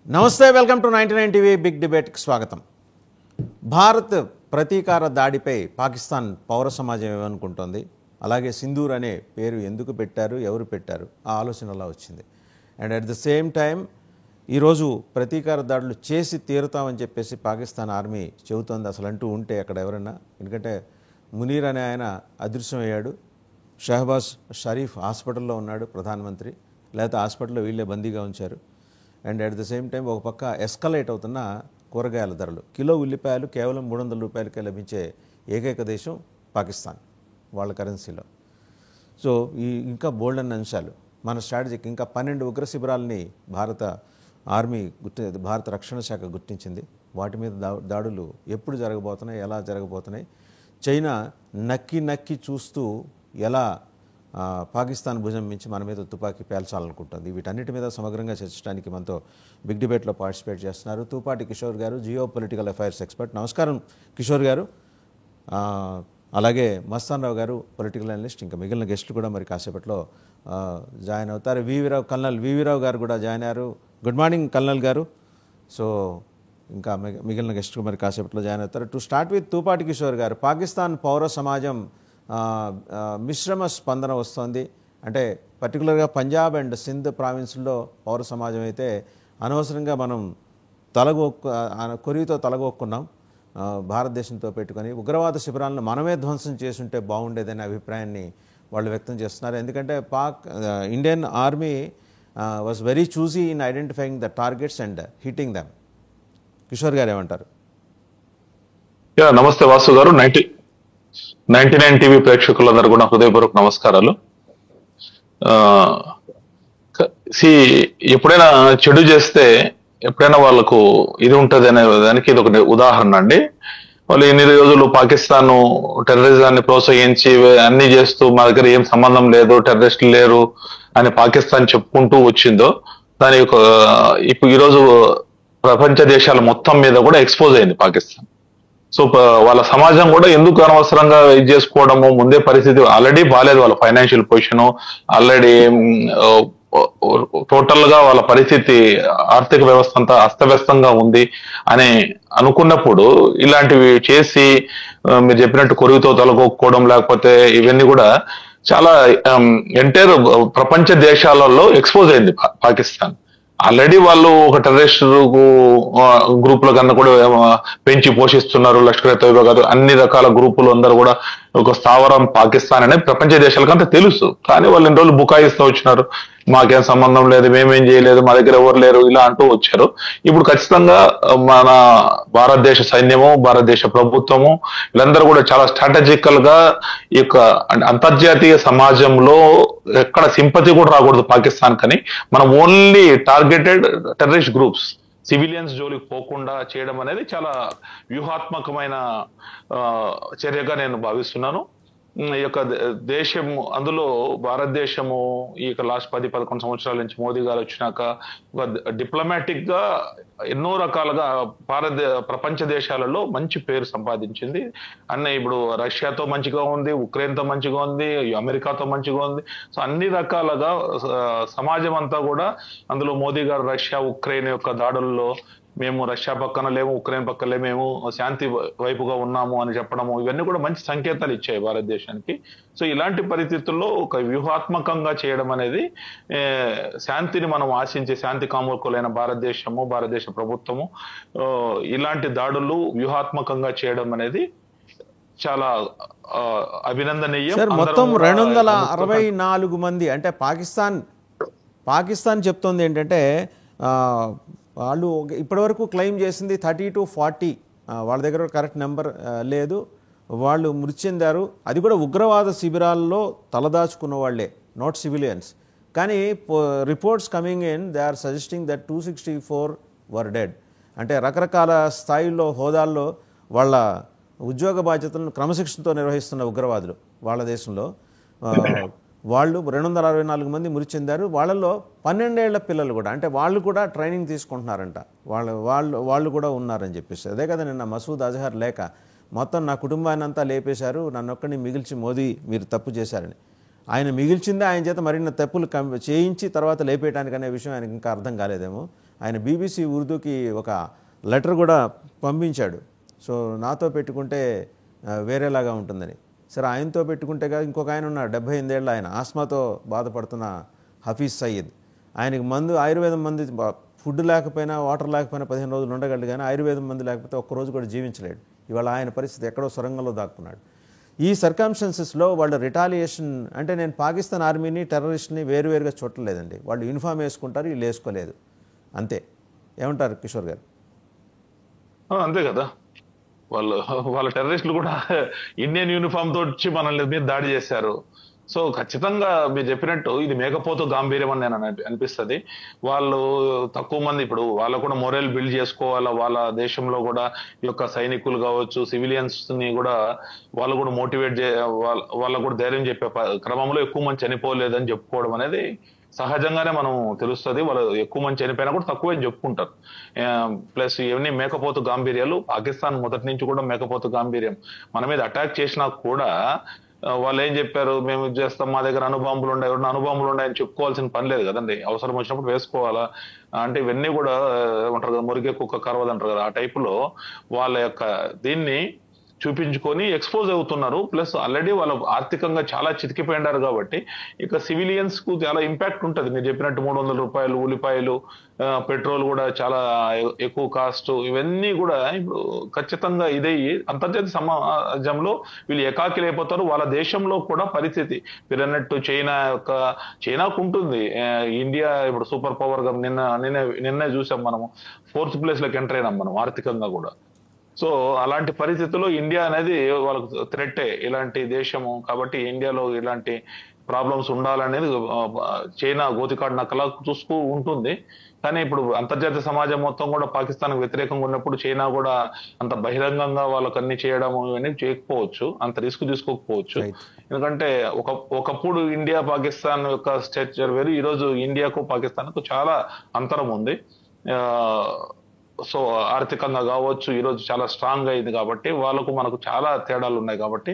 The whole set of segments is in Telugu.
నమస్తే, వెల్కమ్ టు 99 టీవీ బిగ్ డిబేట్కి స్వాగతం. భారత్ ప్రతీకార దాడిపై పాకిస్తాన్ పౌర సమాజం ఏమనుకుంటోంది, అలాగే సింధూర్ అనే పేరు ఎందుకు పెట్టారు, ఎవరు పెట్టారు, ఆ ఆలోచన అలా వచ్చింది. And at the same time ఈరోజు ప్రతీకార దాడులు చేసి తీరుతామని చెప్పేసి పాకిస్తాన్ ఆర్మీ చెబుతోంది. అసలు అంటూ ఉంటే అక్కడ ఎవరైనా, ఎందుకంటే మునీర్ అనే ఆయన అదృశ్యమయ్యాడు, షహబాజ్ షరీఫ్ హాస్పిటల్లో ఉన్నాడు ప్రధానమంత్రి, లేకపోతే హాస్పిటల్లో వీళ్ళే బందీగా ఉంచారు. And at the same time ఒక పక్క ఎస్కలేట్ అవుతున్న కూరగాయల ధరలు, కిలో ఉల్లిపాయలు కేవలం 300 రూపాయలకే లభించే ఏకైక దేశం పాకిస్తాన్ వాళ్ళ కరెన్సీలో. సో ఇంకా బోల్డ్ అన్న అంశాలు మన స్ట్రాటజీకి, ఇంకా 12 ఉగ్ర శిబిరాలని భారత రక్షణ శాఖ గుర్తించింది. వాటి మీద దాడులు ఎప్పుడు జరగబోతున్నాయి, ఎలా జరగబోతున్నాయి, చైనా నక్కి చూస్తూ ఎలా పాకిస్తాన్ భుజం మించి మన మీద తుపాకీ పేల్చాలనుకుంటుంది. వీటన్నిటి మీద సమగ్రంగా చర్చించడానికి మనతో బిగ్ డిబేట్లో పార్టిసిపేట్ చేస్తున్నారు తూపాటి కిషోర్ గారు, జియో పొలిటికల్ అఫైర్స్ ఎక్స్పర్ట్. నమస్కారం కిషోర్ గారు. అలాగే మస్తాన్ రావు గారు, పొలిటికల్ అనలిస్ట్. ఇంకా మిగిలిన గెస్టులు కూడా మరి కాసేపట్లో జాయిన్ అవుతారు. కల్నల్ వివిరావు గారు కూడా జాయిన్ అయ్యారు. గుడ్ మార్నింగ్ కల్నల్ గారు. సో ఇంకా మిగిలిన గెస్టులు మరి కాసేపట్లో జాయిన్ అవుతారు. To start with Tupati Kishore గారు, పాకిస్తాన్ పౌర సమాజం మిశ్రమ స్పందన వస్తుంది. అంటే పర్టికులర్గా పంజాబ్ అండ్ సింధ్ ప్రావిన్స్లో పౌర సమాజం అయితే అనవసరంగా మనం కొరివితో తలగొక్కున్నాం, భారతదేశంతో పెట్టుకొని ఉగ్రవాద శిబిరాలను మనమే ధ్వంసం చేసుంటే బాగుండేదనే అభిప్రాయాన్ని వాళ్ళు వ్యక్తం చేస్తున్నారు. ఎందుకంటే Indian army was very choosy in identifying the targets and hitting them. Kishore గారు ఏమంటారు? నమస్తే వాసు గారు. 99 టీవీ ప్రేక్షకులందరూ కూడా హృదయపూర్వక నమస్కారాలు. ఎప్పుడైనా చెడు చేస్తే ఎప్పుడైనా వాళ్ళకు ఇది ఉంటుంది అనే దానికి ఇది ఒక ఉదాహరణ అండి. వాళ్ళు ఎన్ని రోజులు పాకిస్తాన్ టెర్రరిజాన్ని ప్రోత్సహించి అన్ని చేస్తూ మా దగ్గర ఏం సంబంధం లేదు, టెర్రరిస్టులు లేరు అని పాకిస్తాన్ చెప్పుకుంటూ వచ్చిందో దాని యొక్క ఇప్పుడు ఈరోజు ప్రపంచ దేశాల మొత్తం మీద కూడా ఎక్స్పోజ్ అయింది పాకిస్తాన్. సో వాళ్ళ సమాజం కూడా ఎందుకు అనవసరంగా ఇది చేసుకోవడము, ముందే పరిస్థితి ఆల్రెడీ బాగాలేదు, వాళ్ళ ఫైనాన్షియల్ పొజిషన్ ఆల్రెడీ టోటల్ గా వాళ్ళ పరిస్థితి ఆర్థిక వ్యవస్థ అంతా అస్తవ్యస్తంగా ఉంది అని అనుకున్నప్పుడు ఇలాంటివి చేసి మీరు చెప్పినట్టు కొరుగుతో తలగొక్కోవడం లేకపోతే ఇవన్నీ కూడా చాలా ఎంటైర్ ప్రపంచ దేశాలలో ఎక్స్పోజ్ అయింది పాకిస్తాన్. ఆల్రెడీ వాళ్ళు ఒక టెర్రరిస్ట్ గ్రూపుల కన్నా కూడా పెంచి పోషిస్తున్నారు. లష్కర్ తోయిబా కాదు, అన్ని రకాల గ్రూపులు అందరూ కూడా ఒక స్థావరం పాకిస్తాన్ అనేది ప్రపంచ దేశాలకంతా తెలుసు. కానీ వాళ్ళు ఇన్ని రోజులు బుకాయిస్తూ వచ్చినారు, మాకేం సంబంధం లేదు, మేమేం చేయలేదు, మా దగ్గర ఎవరు లేరు, ఇలా అంటూ వచ్చారు. ఇప్పుడు ఖచ్చితంగా మన భారతదేశ సైన్యము, భారతదేశ ప్రభుత్వము వీళ్ళందరూ కూడా చాలా స్ట్రాటజికల్ గా ఈ యొక్క అంతర్జాతీయ సమాజంలో ఎక్కడ సింపతి కూడా రాకూడదు పాకిస్తాన్ కని, మనం only targeted terrorist groups civilians జోలికి పోకుండా చేయడం అనేది చాలా వ్యూహాత్మకమైన చర్యగా నేను భావిస్తున్నాను. ఈ యొక్క దేశము, అందులో భారతదేశము ఈ యొక్క లాస్ట్ 10-11 సంవత్సరాల నుంచి మోదీ గారు వచ్చినాక ఒక డిప్లొమాటిక్ గా ఎన్నో రకాలుగా ప్రపంచ దేశాలలో మంచి పేరు సంపాదించింది. ఇప్పుడు రష్యాతో మంచిగా ఉంది, ఉక్రెయిన్ తో మంచిగా ఉంది, అమెరికాతో మంచిగా ఉంది. సో అన్ని రకాలుగా సమాజం అంతా కూడా, అందులో మోదీ గారు రష్యా ఉక్రెయిన్ యొక్క దాడుల్లో మేము రష్యా పక్కన లేము, ఉక్రెయిన్ పక్కన లేము, మేము శాంతి వైపుగా ఉన్నాము అని చెప్పడము, ఇవన్నీ కూడా మంచి సంకేతాలు ఇచ్చాయి భారతదేశానికి. సో ఇలాంటి పరిస్థితుల్లో ఒక వ్యూహాత్మకంగా చేయడం అనేది, శాంతిని మనం ఆశించే శాంతి కాముకులైన భారతదేశము, భారతదేశ ప్రభుత్వము ఇలాంటి దాడులు వ్యూహాత్మకంగా చేయడం అనేది చాలా అభినందనీయం. మొత్తం 264 మంది, అంటే పాకిస్తాన్ చెప్తోంది ఏంటంటే వాళ్ళు ఇప్పటివరకు క్లెయిమ్ చేసింది 30 to 40, వాళ్ళ దగ్గర కరెక్ట్ నెంబర్ లేదు, వాళ్ళు మృతి చెందారు. అది కూడా ఉగ్రవాద శిబిరాల్లో తలదాచుకున్న వాళ్ళే, నాట్ సివిలియన్స్. కానీ reports coming in, they are suggesting that 264 were dead. అంటే రకరకాల స్థాయిల్లో, హోదాల్లో వాళ్ళ ఉద్యోగ బాధ్యతలను క్రమశిక్షణతో నిర్వహిస్తున్న ఉగ్రవాదులు వాళ్ళ దేశంలో వాళ్ళు 264 మంది మృతి చెందారు. వాళ్ళలో 12 ఏళ్ల పిల్లలు కూడా, అంటే వాళ్ళు కూడా ట్రైనింగ్ తీసుకుంటున్నారంట, వాళ్ళు కూడా ఉన్నారని చెప్పేసి. అదే కదా నిన్న మసూద్ అజహర్ లేక మొత్తం నా కుటుంబాన్ని అంతా లేపేశారు, నన్నొక్కడిని మిగిల్చి మోదీ మీరు తప్పు చేశారని. ఆయన మిగిల్చిందే ఆయన చేత మరిన్ని తప్పులు చేయించి తర్వాత లేపేయడానికి అనే విషయం ఆయనకి ఇంకా అర్థం కాలేదేమో. ఆయన బీబీసీ ఉర్దూకి ఒక లెటర్ కూడా పంపించాడు. సో నాతో పెట్టుకుంటే వేరేలాగా ఉంటుందని. సరే ఆయనతో పెట్టుకుంటే కాదు, ఇంకొక ఆయన ఉన్నాడు 78 ఏళ్ళ ఆయన, ఆస్మాతో బాధపడుతున్న హఫీజ్ సయీద్. ఆయనకి ఆయుర్వేదం మందు ఫుడ్ లేకపోయినా వాటర్ లేకపోయినా 15 రోజులు ఉండగలడు, కానీ ఆయుర్వేదం మందు లేకపోతే ఒక్కరోజు కూడా జీవించలేడు. ఇవాళ ఆయన పరిస్థితి ఎక్కడో సొరంగంలో దాక్కున్నాడు. ఈ సర్కమ్స్టెన్సెస్లో వాళ్ళ రిటాలియేషన్ అంటే, నేను పాకిస్తాన్ ఆర్మీని టెర్రరిస్ట్ని వేరువేరుగా చూడలేదండి. వాళ్ళు యూనిఫామ్ వేసుకుంటారు, వీళ్ళు వేసుకోలేదు, అంతే. ఏమంటారు కిషోర్ గారు? అంతే కదా, వాళ్ళ టెర్రరిస్టులు కూడా ఇండియన్ యూనిఫామ్ తో వచ్చి మనల్ని మీద దాడి చేశారు. సో ఖచ్చితంగా మీరు చెప్పినట్టు ఇది మేకపోతు గాంభీర్యం అని నేను అనిపిస్తుంది. వాళ్ళు తక్కువ మంది, ఇప్పుడు వాళ్ళు కూడా మొరల్ బిల్డ్ చేసుకోవాలా, వాళ్ళ దేశంలో కూడా ఈ యొక్క సైనికులు కావచ్చు, సివిలియన్స్ ని కూడా వాళ్ళు కూడా మోటివేట్ వాళ్ళకు కూడా ధైర్యం చెప్పే క్రమంలో ఎక్కువ మంది చనిపోలేదని చెప్పుకోవడం అనేది సహజంగానే మనం తెలుస్తుంది. వాళ్ళు ఎక్కువ మంది చనిపోయినా కూడా తక్కువే చెప్పుకుంటారు. ప్లస్ ఇవన్నీ మేకపోతు గాంభీర్యాలు. పాకిస్తాన్ మొదటి నుంచి కూడా మేకపోతు గాంభీర్యం. మన మీద అటాక్ చేసినా కూడా వాళ్ళు ఏం చెప్పారు, మేము చేస్తాం, మా దగ్గర అణుబాంబులు ఉన్నాయి, ఎవరైనా అణుబాంబులు ఉన్నాయని చెప్పుకోవాల్సిన పని లేదు కదండి. అవసరం వచ్చినప్పుడు వేసుకోవాలా అంటే ఇవన్నీ కూడా ఏమంటారు కదా, మురిగే కుక్క కరవదంటారు కదా, ఆ టైప్ లో వాళ్ళ యొక్క దీన్ని చూపించుకొని ఎక్స్పోజ్ అవుతున్నారు. ప్లస్ ఆల్రెడీ వాళ్ళు ఆర్థికంగా చాలా చితికిపోయినారు కాబట్టి ఇక సివిలియన్స్ కు చాలా ఇంపాక్ట్ ఉంటుంది. మీరు చెప్పినట్టు 300 రూపాయలు ఉల్లిపాయలు, పెట్రోల్ కూడా చాలా ఎక్కువ కాస్ట్, ఇవన్నీ కూడా ఇప్పుడు ఖచ్చితంగా ఇదయ్యి అంతర్జాతీయ సమాజంలో వీళ్ళు ఏకాకిలైపోతారు. వాళ్ళ దేశంలో కూడా పరిస్థితి మీరు అన్నట్టు చైనాకు ఉంటుంది. ఇండియా ఇప్పుడు సూపర్ పవర్ గా నిన్న చూసాం మనము, 4th ప్లేస్ లోకి ఎంటర్ అయినాం మనం ఆర్థికంగా కూడా. సో అలాంటి పరిస్థితుల్లో ఇండియా అనేది వాళ్ళకు థ్రెట్టే ఇలాంటి దేశము కాబట్టి ఇండియాలో ఇలాంటి ప్రాబ్లమ్స్ ఉండాలనేది చైనా గోతికాడు నక్కలా చూస్తూ ఉంటుంది. కానీ ఇప్పుడు అంతర్జాతీయ సమాజం మొత్తం కూడా పాకిస్తాన్ వ్యతిరేకంగా ఉన్నప్పుడు చైనా కూడా అంత బహిరంగంగా వాళ్ళకి అన్ని చేయడం ఇవన్నీ చేయకపోవచ్చు, అంత రిస్క్ తీసుకోకపోవచ్చు. ఎందుకంటే ఒకప్పుడు ఇండియా పాకిస్తాన్ యొక్క స్ట్రక్చర్ వేరు, ఈ రోజు ఇండియాకు పాకిస్తాన్ కు చాలా అంతరం ఉంది. సో ఆర్థికంగా కావచ్చు ఈ రోజు చాలా స్ట్రాంగ్ అయింది కాబట్టి వాళ్ళకు మనకు చాలా తేడాలు ఉన్నాయి కాబట్టి.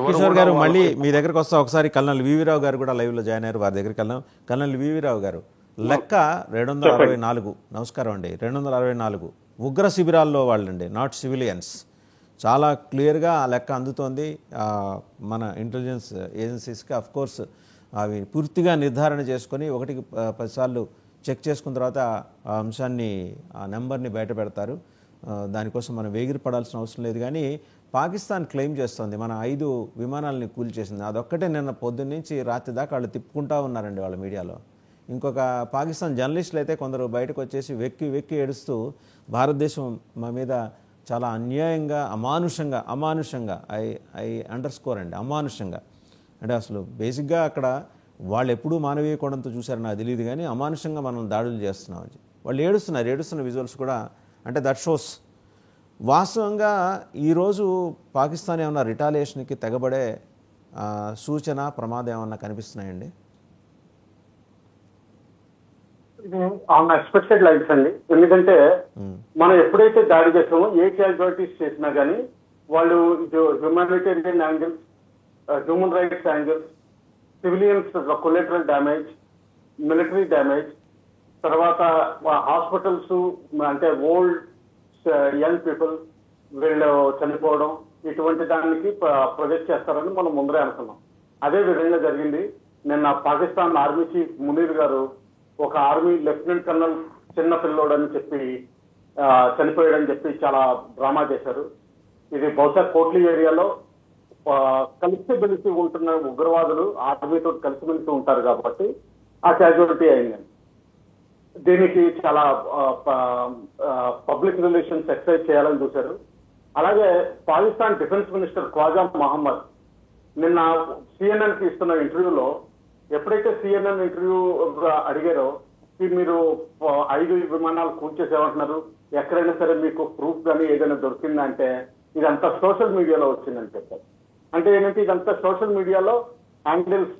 కిషోర్ గారు మళ్ళీ మీ దగ్గరకు వస్తా, ఒకసారి కల్నల్ వివిరావు గారు కూడా లైవ్ లో జాయిన్ అయ్యారు, వారి దగ్గరికి వెళ్దాం. కల్నల్ వివిరావు గారు, లెక్క 264. నమస్కారం అండి. 264 ఉగ్ర శిబిరాల్లో వాళ్ళండి, నాట్ సివిలియన్స్. చాలా క్లియర్గా ఆ లెక్క అందుతోంది మన ఇంటెలిజెన్స్ ఏజెన్సీస్కి. అఫ్ కోర్స్ అవి పూర్తిగా నిర్ధారణ చేసుకొని 1కి 10 సార్లు చెక్ చేసుకున్న తర్వాత ఆ అంశాన్ని, ఆ నెంబర్ని బయట పెడతారు. దానికోసం మనం వేగిరపడాల్సిన అవసరం లేదు. కానీ పాకిస్తాన్ క్లెయిమ్ చేస్తుంది మన 5 విమానాలని కూల్చేసింది. అదొక్కటే నిన్న పొద్దున్న నుంచి రాత్రి దాకా వాళ్ళు తిప్పుకుంటూ ఉన్నారండి వాళ్ళ మీడియాలో. ఇంకొక పాకిస్తాన్ జర్నలిస్టులు అయితే కొందరు బయటకు వచ్చేసి వెక్కి ఏడుస్తూ భారతదేశం మా మీద చాలా అన్యాయంగా అమానుషంగా ఐ అండర్స్కోర్ అండి, అమానుషంగా అంటే అసలు బేసిక్గా అక్కడ వాళ్ళు ఎప్పుడూ మానవీయ కోణంతో చూశారని నాకు తెలియదు, కానీ అమానుషంగా మనం దాడులు చేస్తున్నామని వాళ్ళు ఏడుస్తున్న విజువల్స్ కూడా. అంటే దట్ షోస్ వాస్తవంగా ఈరోజు పాకిస్తాన్ ఏమన్నా రిటాలియేషన్కి తెగబడే సూచన, ప్రమాదం ఏమన్నా కనిపిస్తున్నాయండి? ఆన్ ఎక్స్పెక్టెడ్ లైన్స్ అండి. ఎందుకంటే మనం ఎప్పుడైతే దాడి చేస్తామో ఏ క్యాజువాలిటీస్ చేసినా కానీ వాళ్ళు humanitarian angles, human rights angles, civilians collateral damage, military damage, తర్వాత హాస్పిటల్స్ అంటే ఓల్డ్ యంగ్ పీపుల్ వీళ్ళు చనిపోవడం, ఇటువంటి దానికి ప్రొజెక్ట్ చేస్తారని మనం ముందరే అనుకున్నాం. అదే విధంగా జరిగింది. నిన్న పాకిస్తాన్ ఆర్మీ చీఫ్ మునీర్ గారు ఒక ఆర్మీ లెఫ్టినెంట్ కర్నల్ చిన్న పిల్లోడని చెప్పి చనిపోయాడని చెప్పి చాలా డ్రామా చేశారు. ఇది బహుశా కోట్లీ ఏరియాలో కలిసిమెలిసి ఉంటున్న ఉగ్రవాదులు ఆర్మీతో కలిసిమెలిసి ఉంటారు కాబట్టి ఆ క్యాజువాలిటీ అయిందండి. దీనికి చాలా పబ్లిక్ రిలేషన్స్ ఎక్సైజ్ చేయాలని చూశారు. అలాగే పాకిస్తాన్ డిఫెన్స్ మినిస్టర్ ఖ్వాజా మహమ్మద్ నిన్న CNN కి ఇస్తున్న ఇంటర్వ్యూలో ఎప్పుడైతే CNN ఇంటర్వ్యూ అడిగారో మీరు 5 విమానాలు కూల్చేసేమంటున్నారు, ఎక్కడైనా సరే మీకు ప్రూఫ్ కానీ ఏదైనా దొరికిందా అంటే ఇదంతా సోషల్ మీడియాలో వచ్చిందని చెప్పారు. అంటే ఏంటంటే ఇదంతా సోషల్ మీడియాలో హ్యాండిల్స్,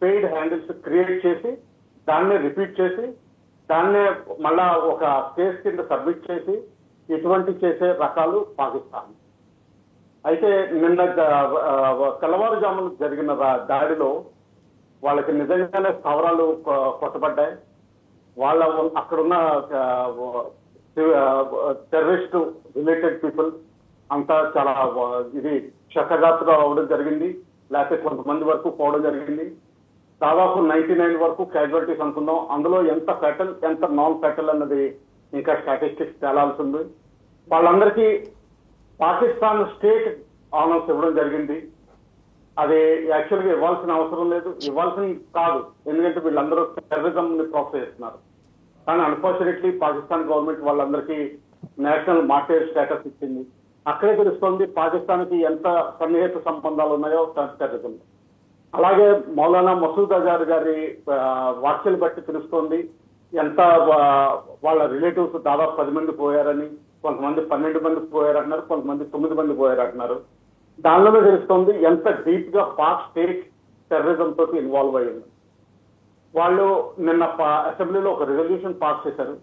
పెయిడ్ హ్యాండిల్స్ క్రియేట్ చేసి దాన్నే రిపీట్ చేసి దాన్నే మళ్ళా ఒక కేసు కింద సబ్మిట్ చేసి ఇటువంటి చేసే రకాలు పాకిస్తాన్. అయితే నిన్న తెల్లవారుజామున జరిగిన దాడిలో వాళ్ళకి నిజంగానే స్థావరాలు కొట్టబడ్డాయి. వాళ్ళ అక్కడున్న టెర్రరిస్ట్ రిలేటెడ్ పీపుల్ అంతా చాలా ఇది క్షతగాత్రులు అవ్వడం జరిగింది, లేకపోతే కొంతమంది వరకు పోవడం జరిగింది. దాదాపు 99 వరకు క్యాజువాలిటీస్ అనుకుందాం. అందులో ఎంత ఫెటల్ ఎంత నాన్ ఫెటల్ అన్నది ఇంకా స్టాటిస్టిక్స్ తేలాల్సి ఉంది. వాళ్ళందరికీ పాకిస్తాన్ స్టేట్ ఆనర్స్ ఇవ్వడం జరిగింది. అది యాక్చువల్గా ఇవ్వాల్సిన అవసరం లేదు, ఇవ్వాల్సింది కాదు, ఎందుకంటే వీళ్ళందరూ టెర్రరిజం ని ప్రోత్సహిస్తున్నారు. కానీ అన్ఫార్చునేట్లీ పాకిస్తాన్ గవర్నమెంట్ వాళ్ళందరికీ నేషనల్ మార్టైర్ స్టేటస్ ఇచ్చింది. అక్కడే తెలుస్తోంది పాకిస్తాన్కి ఎంత సన్నిహిత సంబంధాలు ఉన్నాయో టెర్రరిజం. అలాగే మౌలానా మసూద్ అజార్ గారి వ్యాఖ్యలు బట్టి తెలుస్తోంది ఎంత వాళ్ళ రిలేటివ్స్ దాదాపు 10 మంది పోయారని, కొంతమంది 12 మంది పోయారంటున్నారు, కొంతమంది 9 మంది పోయారంటున్నారు. దానిలోనే తెలుస్తోంది ఎంత డీప్ గా పాక్ స్టేట్ టెర్రరిజం తోటి ఇన్వాల్వ్ అయ్యింది. వాళ్ళు నిన్న అసెంబ్లీలో ఒక రిజల్యూషన్ పాస్ చేశారు.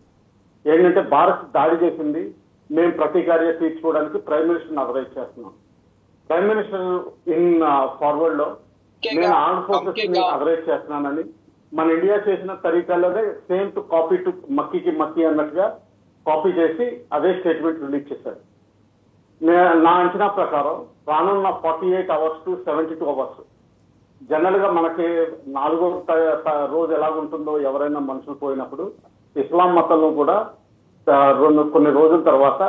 ఏంటంటే భారత్ దాడి చేసింది, మేము ప్రతీకార్య తీర్చుకోవడానికి ప్రైమ్ మినిస్టర్ అథరైజ్ చేస్తున్నాం. ప్రైమ్ మినిస్టర్ ఇన్ ఫార్వర్డ్ లో నేను ఆర్మ్ ఫోర్సెస్ ని అథరైజ్ చేస్తున్నానని, మన ఇండియా చేసిన తరీకాలోనే సేమ్ టు కాపీ టు మక్కీకి మక్కీ అన్నట్టుగా కాపీ చేసి అదే స్టేట్మెంట్ రిలీజ్ చేశారు. నా అంచనా ప్రకారం రానున్న 48 అవర్స్ టు 72 అవర్స్ జనరల్ గా మనకి 4వ రోజు ఎలాగుంటుందో, ఎవరైనా మనుషులు పోయినప్పుడు ఇస్లాం మతంలో కూడా కొన్ని రోజుల తర్వాత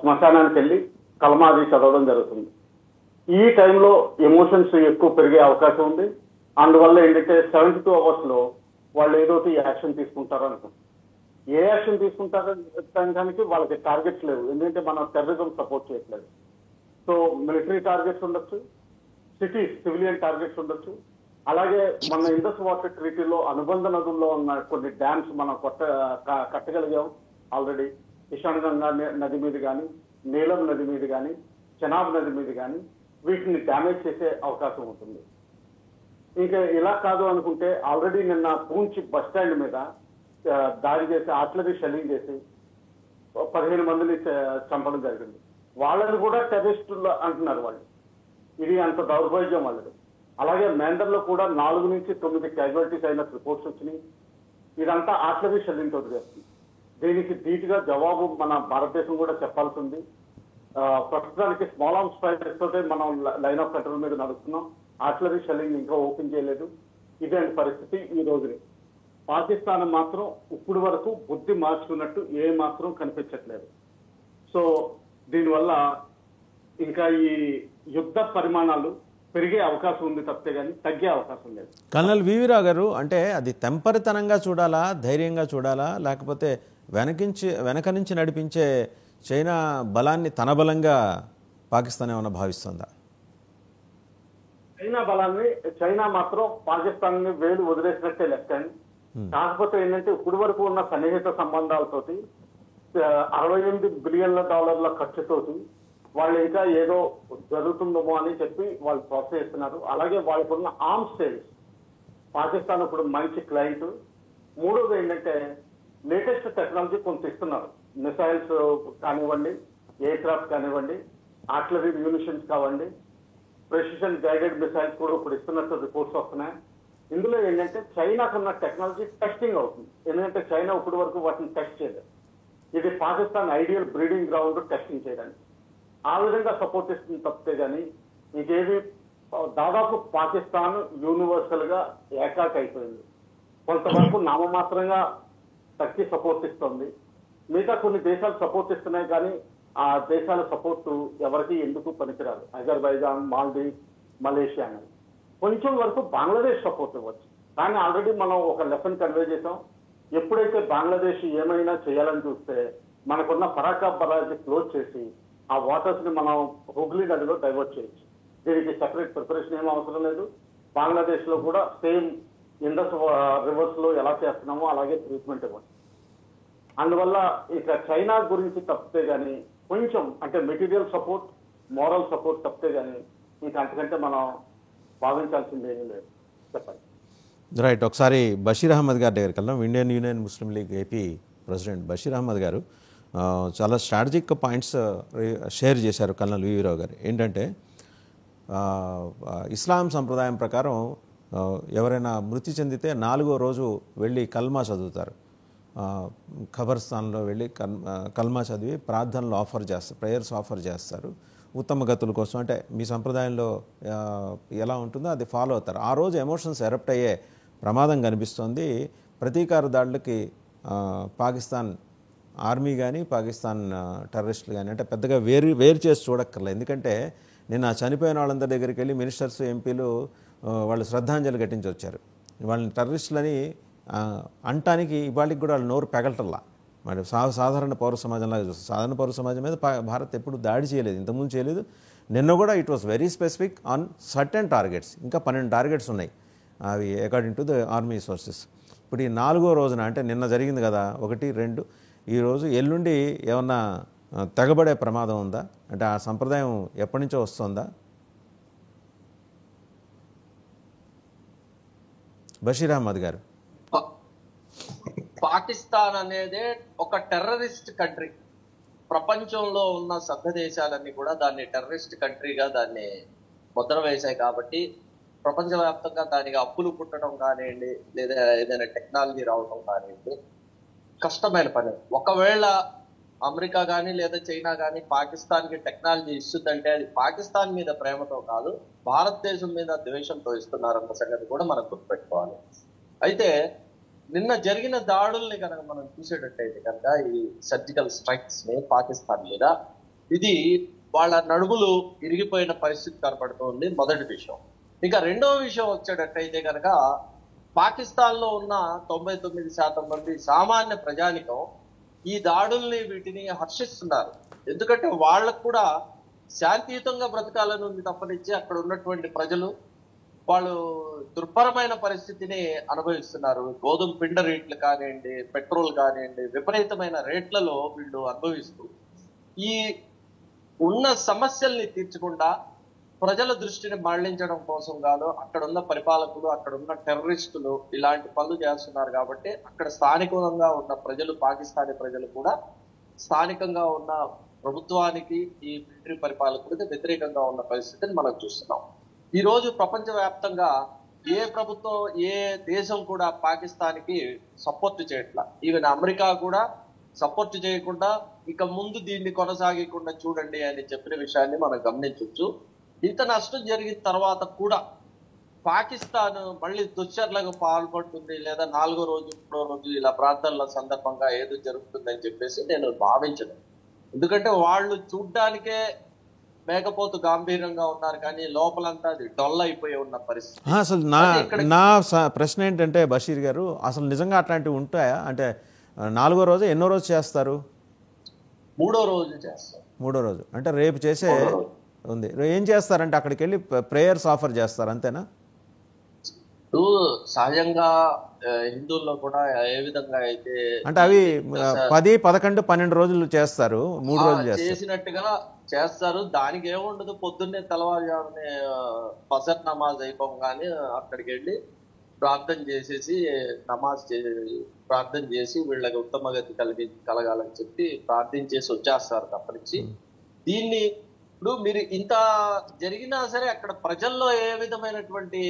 శ్మశానానికి వెళ్ళి కలమాది చదవడం జరుగుతుంది. ఈ టైంలో ఎమోషన్స్ ఎక్కువ పెరిగే అవకాశం ఉంది. అందువల్ల ఏంటంటే 72 అవర్స్ లో వాళ్ళు ఏదోటి యాక్షన్ తీసుకుంటారు అనుకుంటారు. ఏ యాక్షన్ తీసుకుంటారనడానికి వాళ్ళకి టార్గెట్స్ లేవు, ఎందుకంటే మనం టెర్రరిజం సపోర్ట్ చేయట్లేదు. సో మిలిటరీ టార్గెట్స్ ఉండొచ్చు, సిటీస్ సివిలియన్ టార్గెట్స్ ఉండొచ్చు. అలాగే మన ఇండస్ వాటర్ ట్రీటీలో అనుబంధ నదుల్లో ఉన్న కొన్ని డ్యామ్స్ మనం కట్టగలిగాం ఆల్రెడీ. కిషాన్ గంగా నది మీద కానీ, నీలం నది మీద కానీ, చెనాబ్ నది మీద కానీ వీటిని డ్యామేజ్ చేసే అవకాశం ఉంటుంది. ఇంకా ఇలా కాదు అనుకుంటే ఆల్రెడీ నిన్న పూంచ్ బస్ స్టాండ్ మీద దాడి చేసి ఆర్టిలరీ షెల్లింగ్ చేసి 15 మందిని చంపడం జరిగింది. వాళ్ళని కూడా టెర్రరిస్టులు అంటున్నారు వాళ్ళు. ఇది అంత దౌర్భాగ్యం వాళ్ళది. అలాగే మేందర్లో కూడా 4 నుంచి 9 క్యాజువాలిటీస్ అయిన రిపోర్ట్స్ వచ్చినాయి. ఇదంతా ఆర్టిలరీ షెల్లింగ్ తోటి చేస్తుంది. దీనికి ధీటుగా జవాబు మన భారతదేశం కూడా చెప్పాల్సి ఉంది. ప్రస్తుతానికి స్మాల్ ఆర్మ్స్ ఫైటర్స్ తోటే మనం లైన్ ఆఫ్ కంట్రోల్ మీద నడుస్తున్నాం. ఆర్టిలరీ షెల్లింగ్ ఇంకా ఓపెన్ చేయలేదు. ఇదే పరిస్థితి ఈ రోజుని. పాకిస్తాన్ మాత్రం ఇప్పుడు వరకు బుద్ధి మార్చుకున్నట్టు ఏ మాత్రం కనిపించట్లేదు. సో దీనివల్ల ఇంకా ఈ యుద్ధ పరిమాణాలు పెరిగే అవకాశం ఉంది తప్పితే కానీ తగ్గే అవకాశం లేదు. కల్నల్ వివిరావు గారు, అంటే అది తెంపరితనంగా చూడాలా, ధైర్యంగా చూడాలా, లేకపోతే వెనక నుంచి నడిపించే చైనా బలాన్ని తన బలంగా పాకిస్తాన్ ఏమైనా భావిస్తుందా? చైనా మాత్రం పాకిస్తాన్ ని వేలు వదిలేసినట్టే లెక్క. కాకపోతే ఏంటంటే ఇప్పుడు వరకు ఉన్న సన్నిహిత సంబంధాలతోటి $68 బిలియన్ల ఖర్చుతోటి వాళ్ళు ఇంకా ఏదో జరుగుతుందేమో అని చెప్పి వాళ్ళు ప్రోత్సహిస్తున్నారు. అలాగే వాళ్ళకున్న ఆర్మ్స్ సేల్స్ పాకిస్తాన్ ఇప్పుడు మంచి క్లయింట్. మూడోది ఏంటంటే లేటెస్ట్ టెక్నాలజీ కొంత ఇస్తున్నారు. మిసైల్స్ కానివ్వండి, ఎయిర్ క్రాఫ్ట్ కానివ్వండి, ఆర్టిలరీ మ్యూనిషన్స్ కావండి, ప్రెసిషన్ గైడెడ్ మిసైల్స్ కూడా ఇప్పుడు ఇస్తున్నట్టు రిపోర్ట్స్ వస్తున్నాయి. ఇందులో ఏంటంటే చైనాకున్న టెక్నాలజీ టెస్టింగ్ అవుతుంది. ఎందుకంటే చైనా ఇప్పటి వరకు వాటిని టెస్ట్ చేయలేదు. ఇది Pakistan ideal breeding ground testing చేయడానికి. ఆ విధంగా సపోర్ట్ ఇస్తుంది తప్పితే కానీ ఇంకేది దాదాపు పాకిస్తాన్ యూనివర్సల్ గా ఏకాక్ అయిపోయింది. కొంతవరకు నామమాత్రంగా తగ్గి సపోర్ట్ ఇస్తుంది. మిగతా కొన్ని దేశాలు సపోర్ట్ ఇస్తున్నాయి కానీ ఆ దేశాల సపోర్టు ఎవరికి ఎందుకు పనికిరాదు. అజర్బైజాన్, మాల్దీవ్స్, మలేషియా అని కొంచెం వరకు బంగ్లాదేశ్ సపోర్ట్ ఇవ్వచ్చు. కానీ ఆల్రెడీ మనం ఒక లెసన్ కన్వే చేసాం. ఎప్పుడైతే బంగ్లాదేశ్ ఏమైనా చేయాలని చూస్తే మనకున్న ఫరాకా బరాజ్ క్లోజ్ చేసి ఆ వాటర్స్ ని మనం హుగ్లీ నదిలో డైవర్ట్ చేయొచ్చు. దీనికి సెపరేట్ ప్రిపరేషన్ ఏం అవసరం లేదు. బంగ్లాదేశ్ లో కూడా సేమ్ ఇండస్ రివర్స్ లో ఎలా చేస్తున్నామో అలాగే ట్రీట్మెంట్ ఇవ్వచ్చు. అందువల్ల ఇక చైనా గురించి తప్పితే గానీ కొంచెం అంటే మెటీరియల్ సపోర్ట్, మోరల్ సపోర్ట్ తప్పితే గానీ ఇంకా అంతకంటే మనం భావించాల్సింది ఏమీ లేదు. చెప్పండి. రైట్, ఒకసారి బషీర్ అహ్మద్ గారి దగ్గరికి వెళ్దాం. Indian Union Muslim League AP president Basheer Ahmed గారు చాలా స్ట్రాటజిక్ పాయింట్స్ షేర్ చేశారు కల్నల్ వివిరావు గారు. ఏంటంటే ఇస్లాం సంప్రదాయం ప్రకారం ఎవరైనా మృతి చెందితే 4వ రోజు వెళ్ళి కల్మా చదువుతారు. ఖబర్స్థాన్లో వెళ్ళి కల్మా చదివి ప్రార్థనలు ప్రేయర్స్ ఆఫర్ చేస్తారు. ఉత్తమ గతుల కోసం, అంటే మీ సంప్రదాయంలో ఎలా ఉంటుందో అది ఫాలో అవుతారు. ఆ రోజు ఎమోషన్స్ ఎరప్ట్ అయ్యే ప్రమాదం కనిపిస్తోంది. ప్రతీకార దాడులకి పాకిస్తాన్ ఆర్మీ కానీ పాకిస్తాన్ టెర్రరిస్టులు కానీ అంటే పెద్దగా వేరు చేసి చూడక్కర్లేదు. ఎందుకంటే నిన్న చనిపోయిన వాళ్ళందరి దగ్గరికి వెళ్ళి మినిస్టర్స్, ఎంపీలు వాళ్ళు శ్రద్ధాంజలి ఘటించి వచ్చారు. వాళ్ళని టెర్రరిస్టులని అంటానికి ఇవాళకి కూడా వాళ్ళు నోరు పెగలటల్లా. మరి సాధారణ పౌర సమాజంలాగా చూస్తారు. సాధారణ పౌర సమాజం మీద భారత్ ఎప్పుడు దాడి చేయలేదు, ఇంతకుముందు చేయలేదు. నిన్న కూడా it was very specific on certain targets. ఇంకా 12 టార్గెట్స్ ఉన్నాయి అవి according to the army sources. ఇప్పుడు ఈ 4వ రోజున అంటే నిన్న జరిగింది కదా 1, 2, ఈరోజు ఎల్లుండి ఏమన్నా తెగబడే ప్రమాదం ఉందా? అంటే ఆ సంప్రదాయం ఎప్పటి నుంచో వస్తుందా? బషీర్ అహ్మద్ గారు. పాకిస్తాన్ అనేది ఒక టెర్రరిస్ట్ కంట్రీ. ప్రపంచంలో ఉన్న సభ్య దేశాలన్నీ కూడా దాన్ని టెర్రరిస్ట్ కంట్రీగా దాన్ని ముద్ర వేశాయి. కాబట్టి ప్రపంచవ్యాప్తంగా దానికి అప్పులు పుట్టడం కానివ్వండి, లేదా ఏదైనా టెక్నాలజీ రావడం కానివ్వండి కష్టమైన పని. ఒకవేళ అమెరికా కానీ లేదా చైనా కానీ పాకిస్తాన్కి టెక్నాలజీ ఇస్తుందంటే అది పాకిస్తాన్ మీద ప్రేమతో కాదు, భారతదేశం మీద ద్వేషంతో ఇస్తున్నారన్న సంగతి కూడా మనం గుర్తుపెట్టుకోవాలి. అయితే నిన్న జరిగిన దాడుల్ని కనుక మనం చూసేటట్టయితే కనుక ఈ సర్జికల్ స్ట్రైక్స్ ని పాకిస్తాన్ మీద, ఇది వాళ్ళ నడుములు ఇరిగిపోయిన పరిస్థితి కనపడుతుంది, మొదటి విషయం. ఇక రెండవ విషయం వచ్చేటట్టయితే కనుక పాకిస్తాన్ లో ఉన్న 99% మంది సామాన్య ప్రజానికం ఈ దాడుల్ని వీటిని హర్షిస్తున్నారు. ఎందుకంటే వాళ్ళకు కూడా శాంతియుతంగా బ్రతకాలని ఉంది తప్పనిచ్చి అక్కడ ఉన్నటువంటి ప్రజలు వాళ్ళు దుర్భరమైన పరిస్థితిని అనుభవిస్తున్నారు. గోధుమ పిండ రేట్లు కానివ్వండి, పెట్రోల్ కానివ్వండి, విపరీతమైన రేట్లలో వీళ్ళు అనుభవిస్తూ ఈ ఉన్న సమస్యల్ని తీర్చకుండా ప్రజల దృష్టిని మళ్లించడం కోసం కాదు, అక్కడ ఉన్న పరిపాలకులు, అక్కడ ఉన్న టెర్రరిస్టులు ఇలాంటి పనులు చేస్తున్నారు. కాబట్టి అక్కడ స్థానికంగా ఉన్న ప్రజలు, పాకిస్తానీ ప్రజలు కూడా స్థానికంగా ఉన్న ప్రభుత్వానికి, ఈ మిలిటరీ పరిపాలకులకి వ్యతిరేకంగా ఉన్న పరిస్థితిని మనం చూస్తున్నాం. ఈ రోజు ప్రపంచవ్యాప్తంగా ఏ ప్రభుత్వం, ఏ దేశం కూడా పాకిస్తాన్కి సపోర్ట్ చేయట్లా. ఈవెన్ అమెరికా కూడా సపోర్ట్ చేయకుండా ఇక ముందు దీన్ని కొనసాగకుండా చూడండి అని చెప్పిన విషయాన్ని మనం గమనించవచ్చు. ఇంత నష్టం జరిగిన తర్వాత కూడా పాకిస్తాన్ మళ్ళీ దుశ్చర్లకు పాల్పడుతుంది, లేదా 4వ రోజు 3వ రోజు ఇలా ప్రార్థనల సందర్భంగా ఏదో జరుగుతుందని చెప్పేసి నేను భావించను. ఎందుకంటే వాళ్ళు చూడ్డానికే మేకపోతు గాంభీర్యంగా ఉన్నారు, కానీ లోపలంతా అది డొల్ల అయిపోయి ఉన్న పరిస్థితి. అసలు నా ప్రశ్న ఏంటంటే బషీర్ గారు, అసలు నిజంగా అట్లాంటివి ఉంటాయా? అంటే 4వ రోజు ఎన్నో రోజు చేస్తారు? 3వ రోజు చేస్తారు. 3వ రోజు అంటే రేపు చేసే ఉంది. ఏం చేస్తారంటే అక్కడికి వెళ్ళి ప్రేయర్స్ ఆఫర్ చేస్తారు, అంతేనా? సహజంగా హిందువుల్లో కూడా ఏ విధంగా అయితే అంటే అవి 10, 11, 12 రోజులు చేస్తారు, 3 రోజులు చేసినట్టుగా చేస్తారు. దానికి ఏముండదు, పొద్దున్నే తెల్లవారుజామునే ఫజర్ నమాజ్ అయిపోగానే అక్కడికి వెళ్ళి ప్రార్థన చేసేసి ప్రార్థన చేసి వీళ్ళకి ఉత్తమ గతి కలగాలని చెప్పి ప్రార్థించేసి వచ్చేస్తారు తప్పనిచ్చి. దీన్ని ఇప్పుడు మీరు ఇంత జరిగినా సరే అక్కడ ప్రజల్లో ఏ విధమైనటువంటి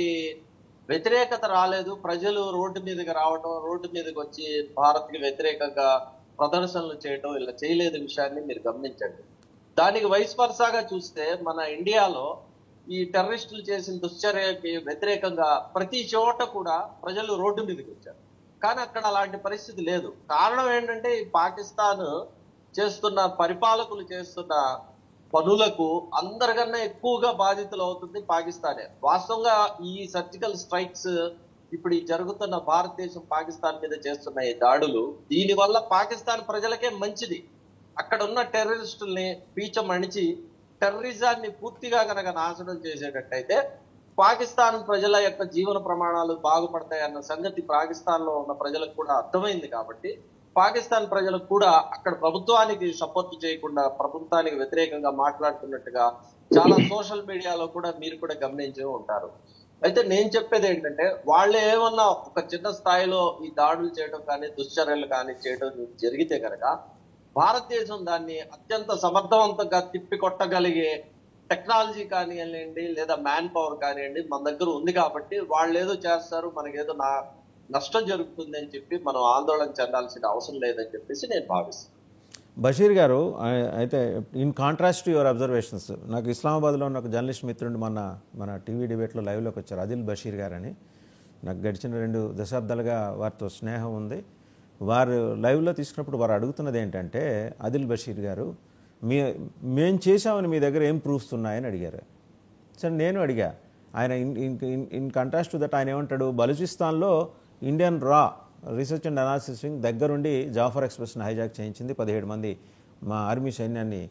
వ్యతిరేకత రాలేదు. ప్రజలు రోడ్డు మీదకి రావటం, రోడ్డు మీదకి వచ్చి భారత్కి వ్యతిరేకంగా ప్రదర్శనలు చేయటం ఇలా చేయలేదు విషయాన్ని మీరు గమనించండి. దానికి వైస్ వర్సాగా చూస్తే మన ఇండియాలో ఈ టెర్రరిస్టులు చేసిన దుశ్చర్యకి వ్యతిరేకంగా ప్రతి చోట కూడా ప్రజలు రోడ్డు మీదకి వచ్చారు. కానీ అక్కడ అలాంటి పరిస్థితి లేదు. కారణం ఏంటంటే ఈ పాకిస్తాన్ చేస్తున్న, పరిపాలకులు చేస్తున్న పనులకు అందరికన్నా ఎక్కువగా బాధితులు అవుతుంది పాకిస్తానే. వాస్తవంగా ఈ సర్జికల్ స్ట్రైక్స్, ఇప్పుడు ఈ జరుగుతున్న భారతదేశం పాకిస్తాన్ మీద చేస్తున్న ఈ దాడులు, దీని వల్ల పాకిస్తాన్ ప్రజలకే మంచిది. అక్కడ ఉన్న టెర్రరిస్టుల్ని పీచమణిచి టెర్రరిజాన్ని పూర్తిగా కనుక నాశనం చేసేటట్టయితే పాకిస్తాన్ ప్రజల యొక్క జీవన ప్రమాణాలు బాగుపడతాయి అన్న సంగతి పాకిస్తాన్ లో ఉన్న ప్రజలకు కూడా అర్థమైంది. కాబట్టి పాకిస్తాన్ ప్రజలకు కూడా అక్కడ ప్రభుత్వానికి సపోర్ట్ చేయకుండా ప్రభుత్వానికి వ్యతిరేకంగా మాట్లాడుతున్నట్టుగా చాలా సోషల్ మీడియాలో కూడా మీరు కూడా గమనించే ఉంటారు. అయితే నేను చెప్పేది ఏంటంటే, వాళ్ళు ఏమన్నా ఒక చిన్న స్థాయిలో ఈ దాడులు చేయడం కానీ దుశ్చర్యలు కానీ చేయడం జరిగితే కనుక భారతదేశం దాన్ని అత్యంత సమర్థవంతంగా తిప్పికొట్టగలిగే టెక్నాలజీ కానివ్వండి లేదా మ్యాన్ పవర్ కానివ్వండి మన దగ్గర ఉంది కాబట్టి వాళ్ళు ఏదో చేస్తారు, మనకేదో నష్టం జరుగుతుంది అని చెప్పి మనం ఆందోళన చెందాల్సిన అవసరం లేదని చెప్పేసి నేను భావిస్తాను. బషీర్ గారు, అయితే in contrast to your observations, నాకు ఇస్లామాబాద్లో ఉన్న ఒక జర్నలిస్ట్ మిత్రుడు మన టీవీ డిబేట్లో లైవ్లోకి వచ్చారు, ఆదిల్ బషీర్ గారు అని. నాకు గడిచిన 2 దశాబ్దాలుగా వారితో స్నేహం ఉంది. వారు లైవ్లో తీసుకున్నప్పుడు వారు అడుగుతున్నది ఏంటంటే, ఆదిల్ బషీర్ గారు, మేం చేశామని మీ దగ్గర ఏం ప్రూఫ్స్ ఉన్నాయని అడిగారు. సరే నేను అడిగా, ఆయన ఇన్ కంట్రాస్ట్ టు దట్ ఆయన ఏమంటాడు, బలూచిస్తాన్లో ఇండియన్ రా రీసెర్చ్ అండ్ అనాలిసిస్ వింగ్ దగ్గరుండి జాఫర్ ఎక్స్ప్రెస్ని హైజాక్ చేయించింది. 17 మంది మా ఆర్మీ సైన్యాన్ని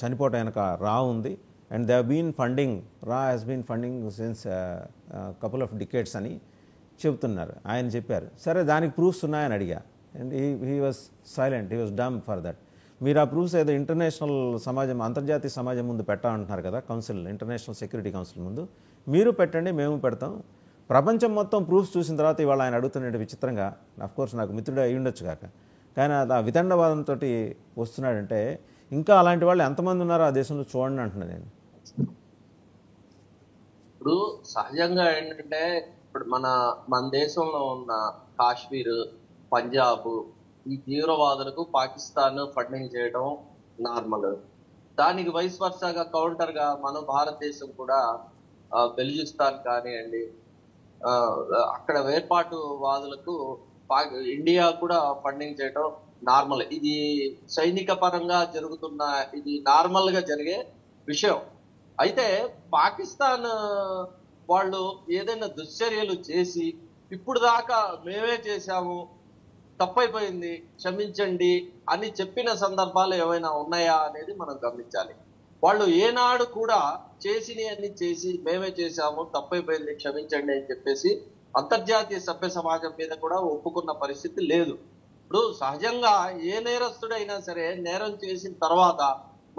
చనిపోవటం వెనక రా ఉంది. అండ్ దే బీన్ ఫండింగ్, రా has been funding since couple of decades అని చెబుతున్నారు. ఆయన చెప్పారు. సరే దానికి ప్రూఫ్స్ ఉన్నాయని అడిగా. And he was silent, he was dumb for that. మీరు ఆ ప్రూఫ్స్ ఏదో ఇంటర్నేషనల్ సమాజం, అంతర్జాతీయ సమాజం ముందు పెట్టాలంటున్నారు కదా, కౌన్సిల్, ఇంటర్నేషనల్ సెక్యూరిటీ కౌన్సిల్ ముందు. మీరు పెట్టండి, మేము పెడతాం. ప్రపంచం మొత్తం ప్రూఫ్స్ చూసిన తర్వాత ఇవాళ ఆయన అడుగుతున్నట్టు విచిత్రంగా, అఫ్కోర్స్ నాకు మిత్రుడు అయి ఉండొచ్చు కాక, కానీ ఆ వితండవాదంతో వస్తున్నాడంటే ఇంకా అలాంటి వాళ్ళు ఎంతమంది ఉన్నారో ఆ దేశంలో చూడండి అంటున్నాను నేను. ఇప్పుడు సహజంగా ఏంటంటే, ఇప్పుడు మన దేశంలో ఉన్న కాశ్మీర్, పంజాబ్, ఈ తీవ్రవాదులకు పాకిస్తాన్ ఫండింగ్ చేయడం నార్మల్. దానికి వైస్ వర్సాగా కౌంటర్ గా మన భారతదేశం కూడా బెలూచిస్తాన్ కానివ్వండి, అక్కడ వేర్పాటు వాదులకు ఇండియా కూడా ఫండింగ్ చేయడం నార్మల్. ఇది సైనిక పరంగా జరుగుతున్న, ఇది నార్మల్ గా జరిగే విషయం. అయితే పాకిస్తాన్ వాళ్ళు ఏదైనా దుశ్చర్యలు చేసి ఇప్పుడు దాకా మేమే చేశాము, తప్పైపోయింది, క్షమించండి అని చెప్పిన సందర్భాలు ఏమైనా ఉన్నాయా అనేది మనం గమనించాలి. వాళ్ళు ఏనాడు కూడా చేసినవి అన్ని చేసి మేమే చేశాము, తప్పైపోయింది, క్షమించండి అని చెప్పేసి అంతర్జాతీయ సభ్య సమాజం మీద కూడా ఒప్పుకున్న పరిస్థితి లేదు. ఇప్పుడు సహజంగా ఏ నేరస్తుడైనా సరే నేరం చేసిన తర్వాత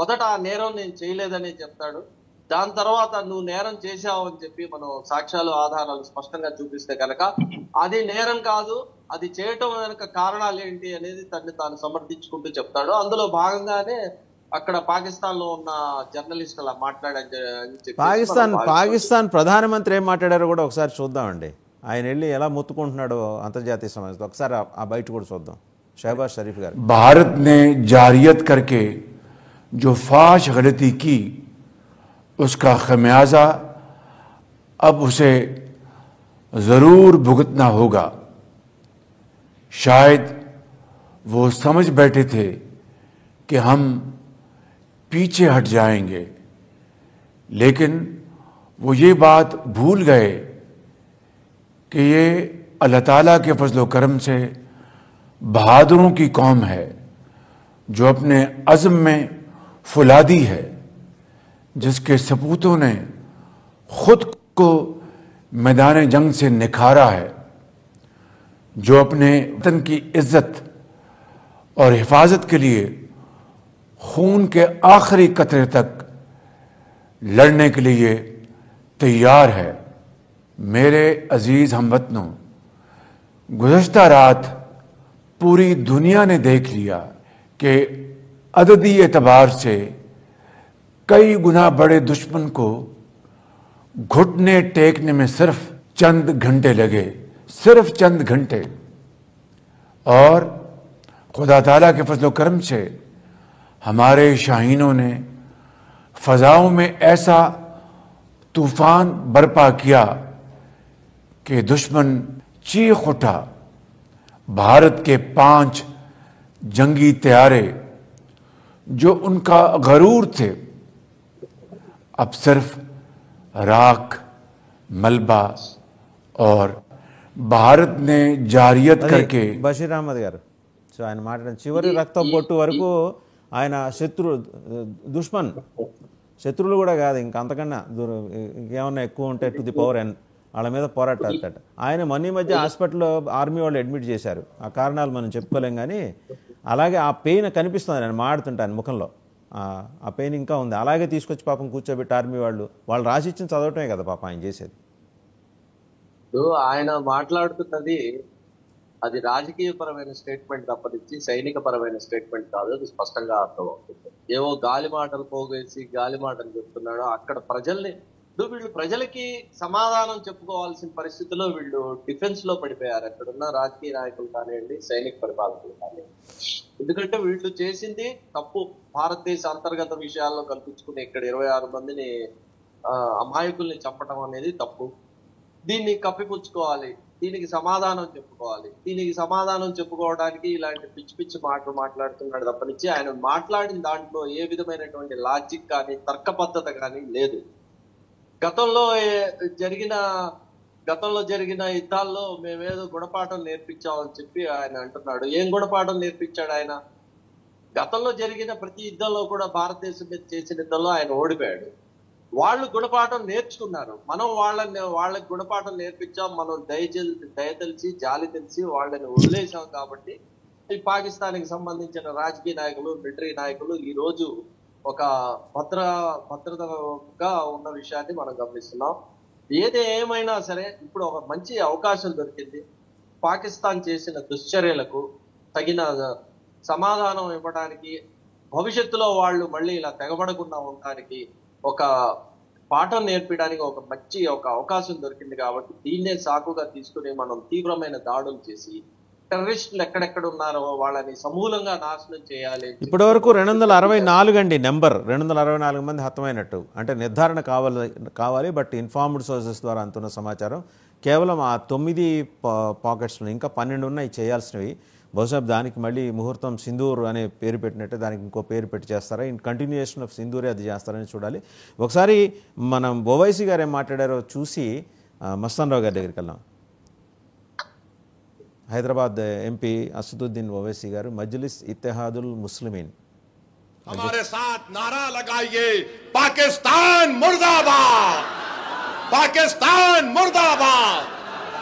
మొదట ఆ నేరం నేను చేయలేదని చెప్తాడు. దాని తర్వాత నువ్వు నేరం చేశావు అని చెప్పి మనం సాక్ష్యాలు, ఆధారాలు స్పష్టంగా చూపిస్తే కనుక అది నేరం కాదు, అది చేయటం వెనక కారణాలు ఏంటి అనేది తనని తాను సమర్థించుకుంటూ చెప్తాడు. అందులో భాగంగానే అక్కడ పాకిస్తాన్ లో ఉన్న జర్నలిస్ట్ అలా మాట్లాడని పాకిస్తాన్ ప్రధానమంత్రి ఏం మాట్లాడారో కూడా ఒకసారి చూద్దామండి. ఆయన వెళ్ళి ఎలా మొత్తుకుంటున్నాడో అంతర్జాతీయ సమాజంలో ఒకసారి ఆ బయట కూడా చూద్దాం. షహబాజ్ షరీఫ్ గారు, भारत ने जारियत करके जो फाश गलती की उसका खमियाजा अब उसे जरूर भुगतना होगा. शायद वो समझ बैठे थे कि हम पीछे हट जाएंगे, लेकिन वो ये बात भूल गए कि ये अल्लाह ताला के फजलो करम से बहादुरों की कौम है जो अपने अज़्म में फुलादी है, जिसके सपूतों ने खुद को मैदान जंग से निखारा है, जो अपने वतन की इज्जत और हिफाजत के लिए खून के आखिरी कतरे तक लड़ने के लिए तैयार है. मेरे अजीज हमवतनों, गुज़श्ता रात पूरी दुनिया ने देख लिया कि अददी एतबार से कई गुना बड़े दुश्मन को घुटने टेकने में सिर्फ चंद घंटे लगे, सिर्फ चंद घंटे. और खुदा ताला के फजलो करम से हमारे शाहीनों ने फजाओं में ऐसा तूफान बर्पा किया कि दुश्मन चीख उठा. भारत के 5 जंगी तैयारे जो उनका गरूर थे, अब सिर्फ राख, मलबा और भारत ने जारियत करके. బషీర్ అహ్మద్ గారు, సో ఆయన మాట్లాడిన చివరి రక్తం బొట్టు వరకు ఆయన దుష్మన్, శత్రువులు కూడా కాదు, ఇంకా అంతకన్నా ఇంకేమన్నా ఎక్కువ ఉంటే టు ది పవర్ ఎన్ వాళ్ళ మీద పోరాటారట. ఆయన మొన్న మధ్య హాస్పిటల్లో ఆర్మీ వాళ్ళు అడ్మిట్ చేశారు. ఆ కారణాలు మనం చెప్పుకోలేం, కానీ అలాగే ఆ పెయిన్ కనిపిస్తుంది ఆయన మాడుతుంటాను ముఖంలో. ఆ పెయిన్ ఇంకా ఉంది. అలాగే తీసుకొచ్చి పాపం కూర్చోబెట్టి ఆర్మీ వాళ్ళు రాసిచ్చిన చదవటమే కదా పాపం ఆయన చేసేది. ఆయన మాట్లాడుతున్నది అది రాజకీయపరమైన స్టేట్మెంట్ తప్పనిచ్చి సైనిక పరమైన స్టేట్మెంట్ కాదు, అది స్పష్టంగా అర్థమవుతుంది. ఏవో గాలి మాటలు పోగేసి గాలి మాటలు చెప్తున్నాడు. అక్కడ వీళ్ళు ప్రజలకి సమాధానం చెప్పుకోవాల్సిన పరిస్థితిలో వీళ్ళు డిఫెన్స్ లో పడిపోయారు, అక్కడున్న రాజకీయ నాయకులు కానివ్వండి, సైనిక పరిపాలకులు కానివ్వండి. ఎందుకంటే వీళ్ళు చేసింది తప్పు. భారతదేశ అంతర్గత విషయాల్లో కల్పించుకుని ఇక్కడ 26 మందిని అమాయకుల్ని చంపడం అనేది తప్పు. దీన్ని కప్పిపుచ్చుకోవాలి, దీనికి సమాధానం చెప్పుకోవాలి. దీనికి సమాధానం చెప్పుకోవడానికి ఇలాంటి పిచ్చి పిచ్చి మాటలు మాట్లాడుతున్నాడు తప్పనిచ్చి ఆయన మాట్లాడిన దాంట్లో ఏ విధమైనటువంటి లాజిక్ కానీ తర్కబద్ధత కానీ లేదు. గతంలో జరిగిన యుద్ధాల్లో మేమేదో గుణపాఠం నేర్పించామని చెప్పి ఆయన అంటున్నాడు. ఏం గుణపాఠం నేర్పించాడు ఆయన? గతంలో జరిగిన ప్రతి యుద్ధంలో కూడా భారతదేశం మీద చేసిన యుద్ధంలో ఆయన ఓడిపోయాడు. వాళ్ళు గుణపాఠం నేర్చుకున్నారు, మనం వాళ్ళకి గుణపాఠం నేర్పించాం. మనం దయ తెలిసి జాలి తెలిసి వాళ్ళని వదిలేసాం. కాబట్టి ఈ పాకిస్తాన్కి సంబంధించిన రాజకీయ నాయకులు, మిలిటరీ నాయకులు ఈ రోజు ఒక భద్రతగా ఉన్న విషయాన్ని మనం గమనిస్తున్నాం. ఏమైనా సరే ఇప్పుడు ఒక మంచి అవకాశం దొరికింది. పాకిస్తాన్ చేసిన దుశ్చర్యలకు తగిన సమాధానం ఇవ్వడానికి, భవిష్యత్తులో వాళ్ళు మళ్ళీ ఇలా తెగబడకుండా ఉండడానికి ఒక పాఠం నేర్పించడానికి ఒక అవకాశం దొరికింది. కాబట్టి దీన్నే సాకుగా తీసుకుని మనం తీవ్రమైన దాడులు చేసి టెర్రరిస్టులు ఎక్కడెక్కడ ఉన్నారో వాళ్ళని సమూలంగా నాశనం చేయాలి. ఇప్పటి వరకు 264 అండి నెంబర్, 264 మంది హతమైనట్టు అంటే నిర్ధారణ కావాలి. బట్ ఇన్ఫార్మ్డ్ సోర్సెస్ ద్వారా అంతున్న సమాచారం కేవలం ఆ 9 పాకెట్స్లో ఇంకా 12 ఉన్నాయి చేయాల్సినవి. బహుశా దానికి మళ్ళీ ముహూర్తం సింధూర్ అనే పేరు పెట్టినట్టే దానికి ఇంకో పేరు పెట్టి చేస్తారా, ఇన్ కంటిన్యూయేషన్ ఆఫ్ సింధూరే అది చేస్తారని చూడాలి. ఒకసారి మనం ఓవైసీ గారు ఏం మాట్లాడారో చూసి మస్తాన్ రావు గారి దగ్గరికి వెళ్దాం. హైదరాబాద్ ఎంపీ అసదుద్దీన్ ఓవైసీ గారు మజ్లిస్ ఇత్తెహాదుల్ ముస్లిమీన్ हमारे साथ नारा लगाइए, पाकिस्तान मुर्दाबाद, पाकिस्तान मुर्दाबाद,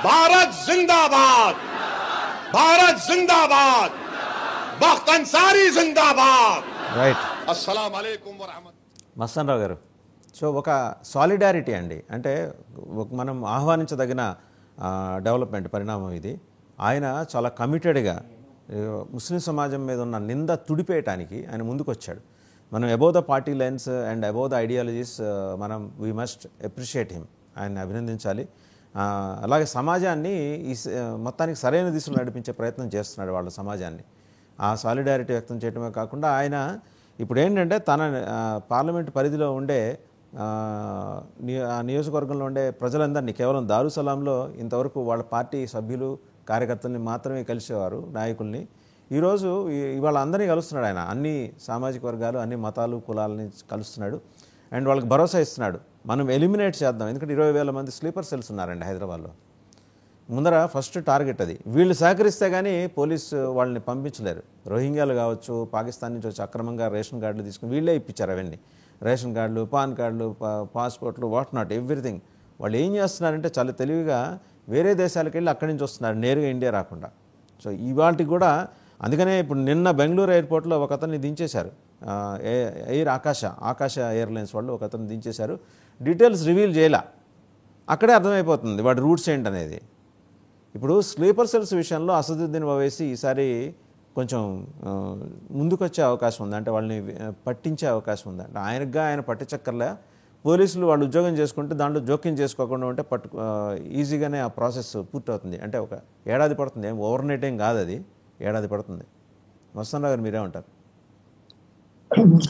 भारत जिंदाबाद, भारत जिंदाबाद, वक्त अंसारी जिंदाबाद. రైట్. अस्सलाम वालेकुम व रहमतुल्लाह. మస్తాన్ రావు గారు, సో ఒక సాలిడారిటీ అండి, అంటే మనం ఆహ్వానించదగిన డెవలప్మెంట్ పరిణామం ఇది. ఆయన చాలా కమిటెడ్గా ముస్లిం సమాజం మీద ఉన్న నింద తుడిపేయటానికి ఆయన ముందుకొచ్చాడు. మనం above the party lines and above the ideologies మనం వీ మస్ట్ అప్రిషియేట్ హిమ్, ఆయన అభినందించాలి. అలాగే సమాజాన్ని మొత్తానికి సరైన దిశలో నడిపించే ప్రయత్నం చేస్తున్నాడు వాళ్ళ సమాజాన్ని. ఆ సాలిడారిటీ వ్యక్తం చేయడమే కాకుండా ఆయన ఇప్పుడు ఏంటంటే తన పార్లమెంట్ పరిధిలో ఉండే నియోజకవర్గంలో ఉండే ప్రజలందరినీ, కేవలం దారుసలాంలో ఇంతవరకు వాళ్ళ పార్టీ సభ్యులు కార్యకర్తల్ని మాత్రమే కలిసేవారు, నాయకుల్ని. ఈరోజు ఇవాళ అందరినీ కలుస్తున్నాడు ఆయన, అన్ని సామాజిక వర్గాలు, అన్ని మతాలు, కులాలని కలుస్తున్నాడు. అండ్ వాళ్ళకి భరోసా ఇస్తున్నాడు, మనం ఎలిమినేట్ చేద్దాం. ఎందుకంటే 20,000 మంది స్లీపర్ సెల్స్ ఉన్నారండి హైదరాబాద్లో. ముందర ఫస్ట్ టార్గెట్ అది. వీళ్ళు సహకరిస్తే కానీ పోలీసు వాళ్ళని పంపించలేరు. రోహింగ్యాలు కావచ్చు, పాకిస్తాన్ నుంచి వచ్చి అక్రమంగా రేషన్ కార్డులు తీసుకుని వీళ్ళే ఇప్పించారు అవన్నీ, రేషన్ కార్డులు, పాన్ కార్డులు, పాస్పోర్ట్లు, వాట్ నాట్ ఎవ్రీథింగ్. వాళ్ళు ఏం చేస్తున్నారంటే చాలా తెలివిగా వేరే దేశాలకు వెళ్ళి అక్కడి నుంచి వస్తున్నారు, నేరుగా ఇండియా రాకుండా. సో ఇవాళకి కూడా అందుకనే ఇప్పుడు నిన్న బెంగళూరు ఎయిర్పోర్ట్లో ఒక అతన్ని దించేశారు, ఆకాశ ఎయిర్లైన్స్ వాళ్ళు ఒక అతను దించేశారు. డీటెయిల్స్ రివీల్ చేయలే, అక్కడే అర్థమైపోతుంది వాడి రూట్స్ ఏంటనేది. ఇప్పుడు స్లీపర్ సెల్స్ విషయంలో అసదుద్దీన్ ఓవైసీ ఈసారి కొంచెం ముందుకొచ్చే అవకాశం ఉంది, అంటే వాళ్ళని పట్టించే అవకాశం ఉంది. అంటే ఆయన పట్టించక్కర్లే, పోలీసులు వాళ్ళు ఉద్యోగం చేసుకుంటే దాంట్లో జోక్యం చేసుకోకుండా ఉంటే ఈజీగానే ఆ ప్రాసెస్ పూర్తవుతుంది. అంటే ఒక ఏడాది పడుతుంది, ఏం ఓవర్ నైట్ ఏం కాదు, అది ఏడాది పడుతుంది. మస్తాన్ రావు గారు మీరేమంటారు?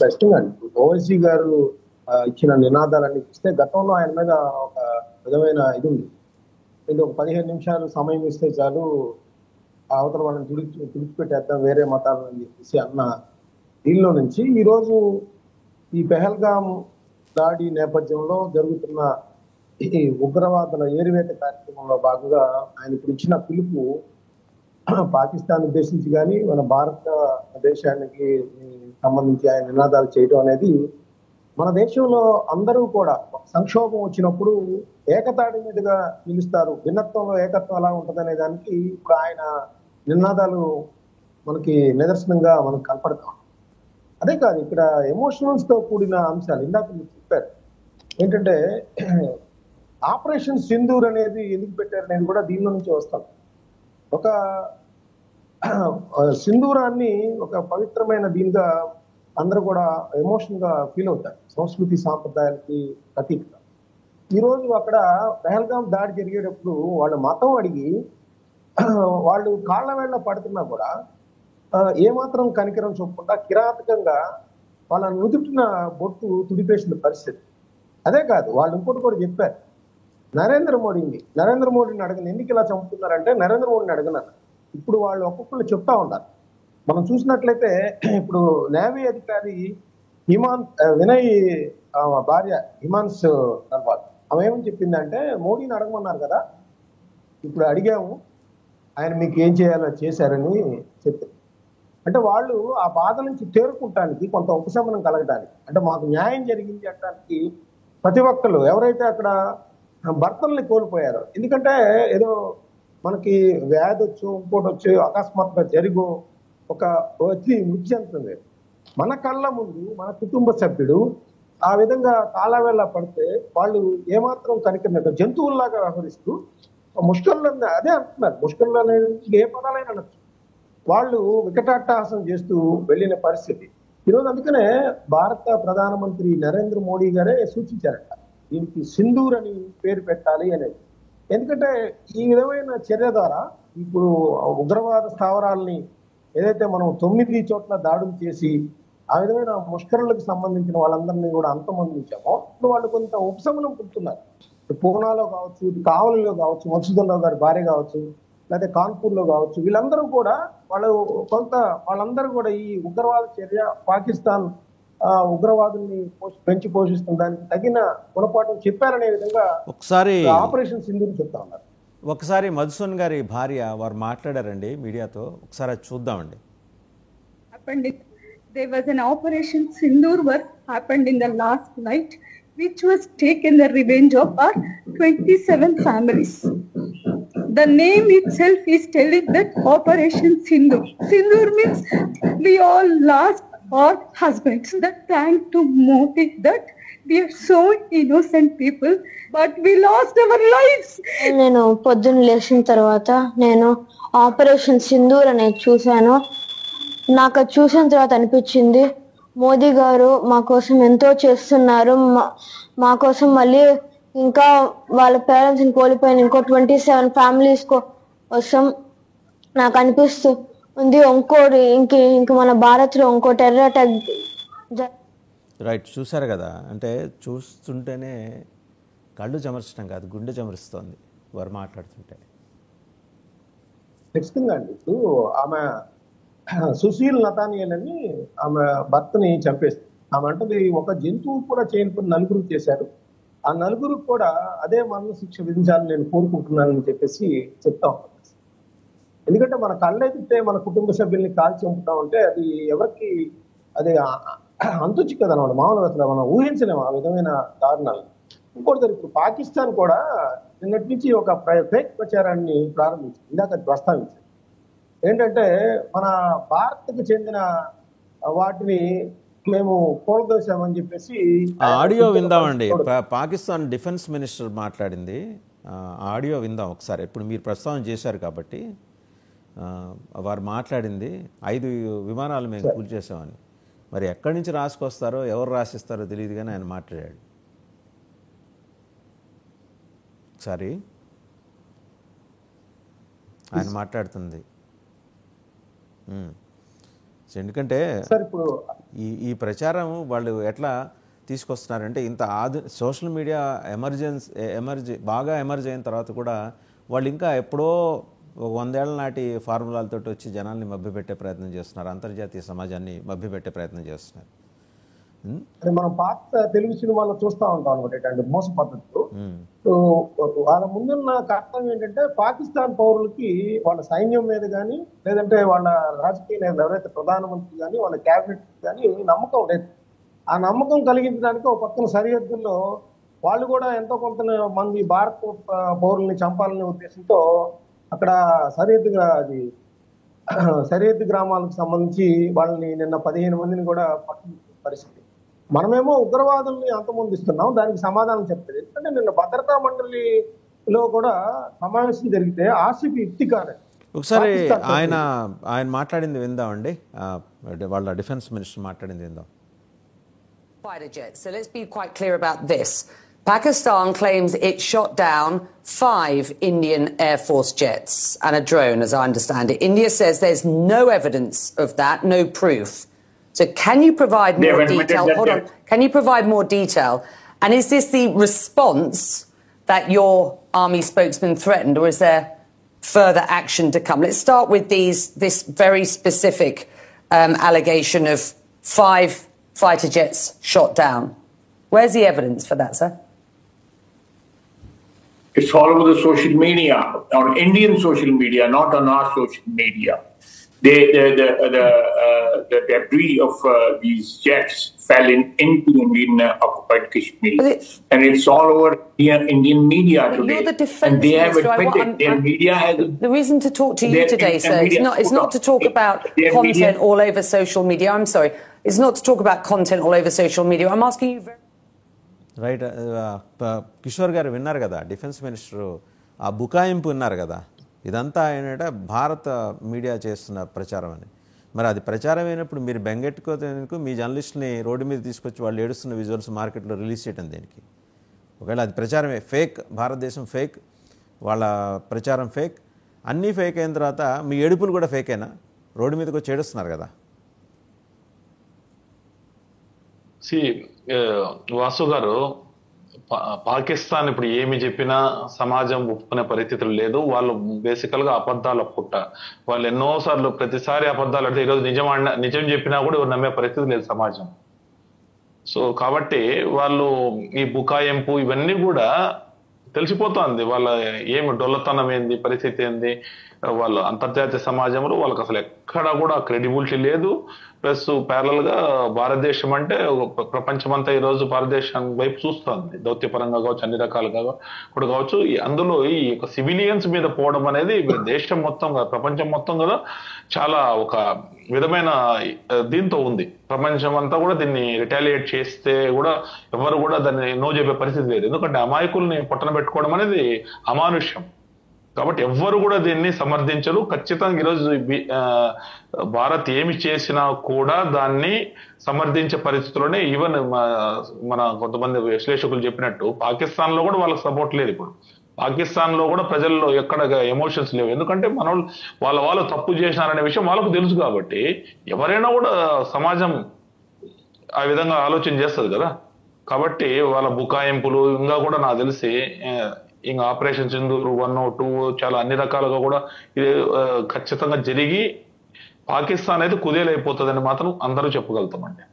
ఖచ్చితంగా ఓవైసీ గారు ఇచ్చిన నినాదాలన్నీ ఇస్తే గతంలో ఆయన మీద ఒక విధమైన ఇది ఉంది. ఇది ఒక 15 నిమిషాలు సమయం ఇస్తే చాలు అవతల వాళ్ళని తుడిచిపెట్టేద్దాం వేరే మతాలను చెప్పేసి అన్న దీనిలో నుంచి ఈరోజు ఈ పెహల్గాం దాడి నేపథ్యంలో జరుగుతున్న ఈ ఉగ్రవాదుల ఏరివేత కార్యక్రమంలో భాగంగా ఆయన ఇప్పుడు ఇచ్చిన పిలుపు పాకిస్తాన్ ఉద్దేశించి కానీ మన భారతదేశానికి సంబంధించి ఆయన నినాదాలు చేయడం అనేది మన దేశంలో అందరూ కూడా సంక్షోభం వచ్చినప్పుడు ఏకతాటి మీదుగా నిలుస్తారు. భిన్నత్వంలో ఏకత్వం ఎలా ఉంటుందనే దానికి ఇప్పుడు ఆయన నినాదాలు మనకి నిదర్శనంగా మనకు కనపడతాం. అదే కాదు, ఇక్కడ ఎమోషనల్స్ తో కూడిన అంశాలు ఇందాక మీరు చెప్పారు. ఏంటంటే ఆపరేషన్ సింధూర్ అనేది ఎందుకు పెట్టారు అనేది కూడా దీనిలో నుంచి వస్తాం. ఒక సింధూరాన్ని ఒక పవిత్రమైన దీనిగా అందరూ కూడా ఎమోషన్ గా ఫీల్ అవుతారు, సంస్కృతి సాంప్రదాయాలకి ప్రతీకగా. ఈరోజు అక్కడ పహల్గాం దాడి జరిగేటప్పుడు వాళ్ళ మతం అడిగి వాళ్ళు కాళ్ళ వేళ్ళ పడుతున్నా కూడా ఏమాత్రం కనికరం చూపకుండా కిరాతకంగా వాళ్ళ నుదుటిన బొట్టు తుడిపేసిన పరిస్థితి. అదే కాదు, వాళ్ళు ఇంకోటి కూడా చెప్పారు, నరేంద్ర మోడీని అడగను, ఎందుకు ఇలా చంపుతున్నారంటే నరేంద్ర మోడీని అడగనన్నారు. ఇప్పుడు వాళ్ళు ఒక్కొక్కరు చెప్తా ఉన్నారు. మనం చూసినట్లయితే ఇప్పుడు నేవీ అధికారి వినయ్ భార్య హిమాన్స్ నర్వాల్ ఆమె ఏమని చెప్పిందంటే, మోడీని అడగమన్నారు కదా, ఇప్పుడు అడిగాము, ఆయన మీకు ఏం చేయాలో చేశారని చెప్పింది. అంటే వాళ్ళు ఆ బాధ నుంచి తేరుకుంటానికి, కొంత ఉపశమనం కలగడానికి, అంటే మాకు న్యాయం జరిగింది అనడానికి ప్రతి ఒక్కరు ఎవరైతే అక్కడ భర్తల్ని కోల్పోయారో, ఎందుకంటే ఏదో మనకి వ్యాధి వచ్చు ఇంకోటి వచ్చి అకస్మాత్తుగా జరిగో ఒక వచ్చి మృతి చెందుతుంది. మన కళ్ళ ముందు మన కుటుంబ సభ్యుడు ఆ విధంగా కాలావేళ పడితే వాళ్ళు ఏమాత్రం కనికరినట్టు జంతువుల్లాగా వ్యవహరిస్తూ ముష్కరులు అదే అంటున్నారు, ముష్కరులు అనేది ఏ పదాలైనా అనొచ్చు, వాళ్ళు వికటాట్టహాసం చేస్తూ వెళ్ళిన పరిస్థితి ఈరోజు. అందుకనే భారత ప్రధానమంత్రి నరేంద్ర మోడీ గారే సూచించారట, దీనికి సింధూర్ అని పేరు పెట్టాలి అనేది. ఎందుకంటే ఈ విధమైన చర్య ద్వారా ఇప్పుడు ఉగ్రవాద స్థావరాలని ఏదైతే మనం 9 చోట్ల దాడులు చేసి ఆ విధమైన ముష్కరులకు సంబంధించిన వాళ్ళందరినీ కూడా అంతమొందించామో, ఇప్పుడు వాళ్ళు కొంత ఉపశమనం పుడుతున్నారు. పూనాలో కావచ్చు, కావలిలో కావచ్చు, మధుసూదన్ గారి భార్య కావచ్చు, లేకపోతే కాన్పూర్లో కావచ్చు, వీళ్ళందరూ కూడా వాళ్ళందరూ కూడా ఈ ఉగ్రవాద చర్య పాకిస్తాన్ ఉగ్రవాదుల్ని పెంచి పోషిస్తున్న దానికి తగిన గుణపాఠం చెప్పారనే విధంగా ఒకసారి ఆపరేషన్ సింధూర్ చెప్తా ఉన్నారు. ఒకసారి మధుసూదన్ గారి భార్య వారు మాట్లాడారండి మీడియాతో, ఒకసారి అది చూద్దామండి. There was an Operation Sindoor work happened in the last night, which was taken the revenge of our 27 families. The name itself is telling that Operation Sindoor. Sindoor means we all lost our husbands. That thanks to Modi that we are so innocent people, but we lost our lives. నేను పొద్దున్న లేచిన తర్వాత నేను ఆపరేషన్ సింధూర్ అనేది చూశాను. నాకు అది చూసిన తర్వాత అనిపించింది, మోదీ గారు మా కోసం ఎంతో చేస్తున్నారు, మా కోసం మళ్ళీ ఇంకా వాళ్ళ పేరెంట్స్ని కోల్పోయిన ఇంకో 27 ఫ్యామిలీస్ కోసం నాకు అనిపిస్తూ ఉంది. ఇంక మన భారత్లో ఇంకో టెర్రర్ అటాక్. రైట్, చూసారు కదా, అంటే చూస్తుంటేనే కళ్ళు చెమర్చడం కాదు గుండె చెమరుస్తోంది వారు మాట్లాడుతుంటే. నెక్స్ట్ థింగ్ అండి, ఇప్పుడు ఆమె సుశీల్ నతానియల్ అని ఆమె భర్తని చంపేస్తుంది. ఆమె అంటది, ఒక జంతువు కూడా చేయని 4 చేశారు, ఆ 4 కూడా అదే మరణ శిక్ష విధించాలని నేను కోరుకుంటున్నానని చెప్పేసి చెప్తా ఉంటాను. ఎందుకంటే మన కళ్ళెత్తితే మన కుటుంబ సభ్యుల్ని కాల్చి చంపుతా ఉంటే అది ఎవరికి అది అంతుచి కదా అనమాట. మామూలుగా అసలు మనం ఊహించలేము ఆ విధమైన దారుణాలు. ఇంకోటి ఇప్పుడు పాకిస్తాన్ కూడా నిన్నటి నుంచి ఒక ఫేక్ ప్రచారాన్ని ప్రారంభించింది. ఇందాక ప్రస్తావించింది ఏంటంటే, మన భారత్కు చెందిన వాటిని మేము కోల్దోసామని చెప్పేసి ఆడియో విందామండి. పాకిస్తాన్ డిఫెన్స్ మినిస్టర్ మాట్లాడింది, ఆడియో విందాం ఒకసారి. ఇప్పుడు మీరు ప్రస్తావన చేశారు కాబట్టి వారు మాట్లాడింది 5 విమానాలు మేము కూల్చేసామని. మరి ఎక్కడి నుంచి రాసుకొస్తారో ఎవరు రాసిస్తారో తెలియదు కానీ ఆయన మాట్లాడాడు. ఒకసారి ఆయన మాట్లాడుతుంది. ఎందుకంటే ఈ ప్రచారం వాళ్ళు ఎట్లా తీసుకొస్తున్నారంటే, ఇంత సోషల్ మీడియా బాగా ఎమర్జ్ అయిన తర్వాత కూడా వాళ్ళు ఇంకా ఎప్పుడో 100 ఏళ్ల నాటి ఫార్ములాలతో వచ్చి జనాల్ని మభ్యపెట్టే ప్రయత్నం చేస్తున్నారు, అంతర్జాతీయ సమాజాన్ని మభ్యపెట్టే ప్రయత్నం చేస్తున్నారు. మనం పాత తెలుగు సినిమాలో చూస్తూ ఉంటాం అనమాట ఇట్లాంటి మోస పద్ధతులు. వాళ్ళ ముందున్న కర్తవ్యం ఏంటంటే, పాకిస్తాన్ పౌరులకి వాళ్ళ సైన్యం మీద కానీ లేదంటే వాళ్ళ రాజకీయ నేతలు ఎవరైతే ప్రధానమంత్రి కానీ వాళ్ళ క్యాబినెట్ కానీ నమ్మకం లేదు. ఆ నమ్మకం కలిగించడానికి ఒక పక్కన సరిహద్దుల్లో వాళ్ళు కూడా ఎంతో కొంత మంది భారత పౌరుల్ని చంపాలనే ఉద్దేశంతో అక్కడ సరిహద్దు గ్రామాలకు సంబంధించి వాళ్ళని నిన్న 15 మందిని కూడా పట్టుకున్న పరిస్థితి. మనమేమో ఉగ్రవాదుల్ని అంతమొందిస్తున్నాం, దానికి సమాధానం చెప్తుంది. ఎందుకంటే నిన్న భద్రతా మండలిలో కూడా సమావేశం జరిగితే ఆసిఫ్ ఇఫ్తికార్ ఒకసారి ఆయన మాట్లాడింది విందామండి, వాళ్ళ డిఫెన్స్ మినిస్టర్ మాట్లాడింది విందాం. Fighter jets. So let's be quite clear about this. Pakistan claims it shot down 5 Indian Air Force jets and a drone, as I understand it. India says there's no evidence of that, no proof. So can you provide more detail? Hold on. Can you provide more detail? And is this the response that your army spokesman threatened, or is there further action to come? Let's start with this very specific allegation of 5 fighter jets shot down. Where's the evidence for that, sir? It's all over the social media, on Indian social media, not on our social media. The debris of these jets fell into Indian occupied Kashmir, and it's all over Indian media today. You're the defense and they have minister. admitted their media has. The reason to talk to you today, sir, is not to talk about content all over social media. I'm sorry. It's not to talk about content all over social media. I'm asking you right. Kishore గారు విన్నారు కదా, డిఫెన్స్ మినిస్టరు ఆ బుకాయింపు విన్నారు కదా, ఇదంతా ఏంటంటే భారత మీడియా చేస్తున్న ప్రచారం అని. మరి అది ప్రచారం అయినప్పుడు మీరు బెంగెట్టుకోవడానికి మీ జర్నలిస్ట్ని రోడ్డు మీద తీసుకొచ్చి వాళ్ళు ఏడుస్తున్న విజువల్స్ మార్కెట్లో రిలీజ్ చేయడం దేనికి? ఒకవేళ అది ప్రచారమే ఫేక్, భారతదేశం ఫేక్, వాళ్ళ ప్రచారం ఫేక్, అన్నీ ఫేక్ అయిన తర్వాత మీ ఏడుపులు కూడా ఫేకేనా? రోడ్డు మీదకి వచ్చి ఏడుస్తున్నారు కదా. వాసు గారు, పాకిస్తాన్ ఇప్పుడు ఏమి చెప్పినా సమాజం ఒప్పుకునే పరిస్థితులు లేదు. వాళ్ళు బేసికల్ గా అబద్ధాల పుట్ట. వాళ్ళు ఎన్నోసార్లు ప్రతిసారి అబద్ధాలు అంటే ఈరోజు నిజం చెప్పినా కూడా ఎవరు నమ్మే పరిస్థితి లేదు సమాజం. సో కాబట్టి వాళ్ళు ఈ బుకాయింపు ఇవన్నీ కూడా తెలిసిపోతుంది వాళ్ళ ఏమి డొల్లతనం ఏంది, పరిస్థితి ఏంది. వాళ్ళు అంతర్జాతీయ సమాజంలో వాళ్ళకి అసలు ఎక్కడా కూడా క్రెడిబిలిటీ లేదు. ప్లస్ ప్యారల్ గా భారతదేశం అంటే ప్రపంచమంతా ఈ రోజు భారతదేశం వైపు చూస్తుంది, దౌత్యపరంగా కావచ్చు, అన్ని రకాలుగా కూడా కావచ్చు. అందులో ఈ సివిలియన్స్ మీద పోవడం అనేది దేశం మొత్తం, ప్రపంచం మొత్తం కూడా చాలా ఒక విధమైన దీంతో ఉంది. ప్రపంచం అంతా కూడా దీన్ని రిటాలియేట్ చేస్తే కూడా ఎవరు కూడా దాన్ని నో చెప్పే పరిస్థితి లేదు. ఎందుకంటే అమాయకుల్ని పొట్టన పెట్టుకోవడం అనేది అమానుష్యం. కాబట్టి ఎవ్వరు కూడా దీన్ని సమర్థించరు. ఖచ్చితంగా ఈరోజు భారత్ ఏమి చేసినా కూడా దాన్ని సమర్థించే పరిస్థితుల్లోనే ఈవెన్ మన కొంతమంది విశ్లేషకులు చెప్పినట్టు పాకిస్తాన్ లో కూడా వాళ్ళకి సపోర్ట్ లేదు. ఇప్పుడు పాకిస్తాన్ లో కూడా ప్రజల్లో ఎక్కడ ఎమోషన్స్ లేవు. ఎందుకంటే వాళ్ళు తప్పు చేసినారనే విషయం వాళ్ళకు తెలుసు. కాబట్టి ఎవరైనా కూడా సమాజం ఆ విధంగా ఆలోచన చేస్తుంది కదా. కాబట్టి వాళ్ళ బుకాయింపులు ఇంకా కూడా నాకు తెలిసి ఇంకా ఆపరేషన్ సింధూర్ 1, 2 చాలా అన్ని రకాలుగా కూడా ఇది ఖచ్చితంగా జరిగి పాకిస్తాన్ అయితే కుదేలైపోతుందని మాత్రం అందరూ చెప్పగలుగుతామండి.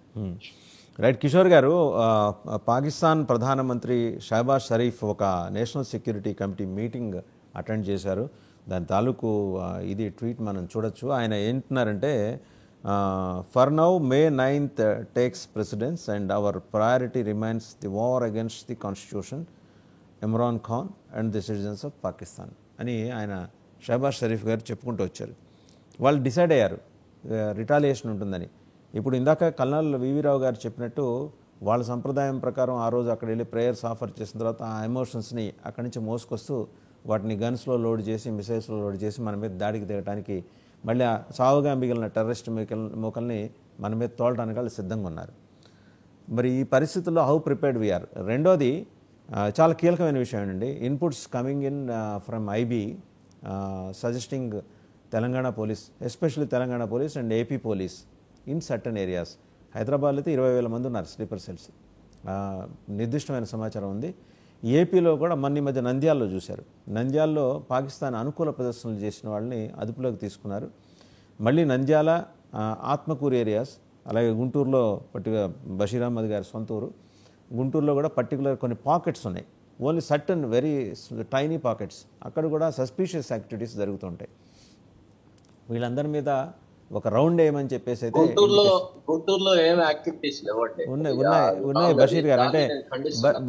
రైట్. కిషోర్ గారు, పాకిస్తాన్ ప్రధానమంత్రి షహబాజ్ షరీఫ్ ఒక national security committee meeting attend చేశారు. దాని తాలూకు ఇది ట్వీట్ మనం చూడొచ్చు. ఆయన ఏంటున్నారంటే, for now May 9th takes precedence and our priority remains the war against the constitution, Imran Khan and the citizens of Pakistan అని ఆయన షహబాజ్ షరీఫ్ గారు చెప్పుకుంటూ వచ్చారు. వాళ్ళు డిసైడ్ అయ్యారు రిటాలియేషన్ ఉంటుందని. ఇప్పుడు ఇందాక కల్నల్ వివి రావు గారు చెప్పినట్టు వాళ్ళ సంప్రదాయం ప్రకారం ఆ రోజు అక్కడ వెళ్ళి ప్రేయర్స్ ఆఫర్ చేసిన తర్వాత ఆ ఎమోషన్స్ని అక్కడి నుంచి మోసుకొస్తూ వాటిని గన్స్లో లోడ్ చేసి, మిసైల్స్లో లోడ్ చేసి మన మీద దాడికి దిగడానికి, మళ్ళీ ఆ సావుగా మిగిలిన టెర్రరిస్ట్ మూకల్ని మన మీద తోలడానికి వాళ్ళు సిద్ధంగా ఉన్నారు. మరి ఈ పరిస్థితుల్లో హౌ ప్రిపేర్డ్ వీఆర్. రెండోది చాలా కీలకమైన విషయం ఏంటండి, inputs coming in from IB suggesting Telangana police, especially Telangana police and AP police in certain areas. హైదరాబాద్లో అయితే 20,000 మంది ఉన్నారు స్లీపర్ సెల్స్, నిర్దిష్టమైన సమాచారం ఉంది. ఏపీలో కూడా ఈ మధ్య నంద్యాలలో చూశారు. నంద్యాలలో పాకిస్తాన్ అనుకూల ప్రదర్శనలు చేసిన వాళ్ళని అదుపులోకి తీసుకున్నారు. మళ్ళీ నంద్యాల, ఆత్మకూరు ఏరియాస్, అలాగే గుంటూరులో బషీర్ అహ్మద్ గారి సొంత ఊరు, గుంటూరులో కూడా పర్టికులర్ కొన్ని పాకెట్స్ ఉన్నాయి, only certain very tiny pockets, అక్కడ కూడా సస్పీషియస్ యాక్టివిటీస్ జరుగుతుంటాయి. వీళ్ళందరి మీద ఒక రౌండ్ వేయమని చెప్పేసి అయితే గుంటూరులో ఏం యాక్టివిటీస్ లేవండి. ఉన్నాయి బషీర్ గారు. అంటే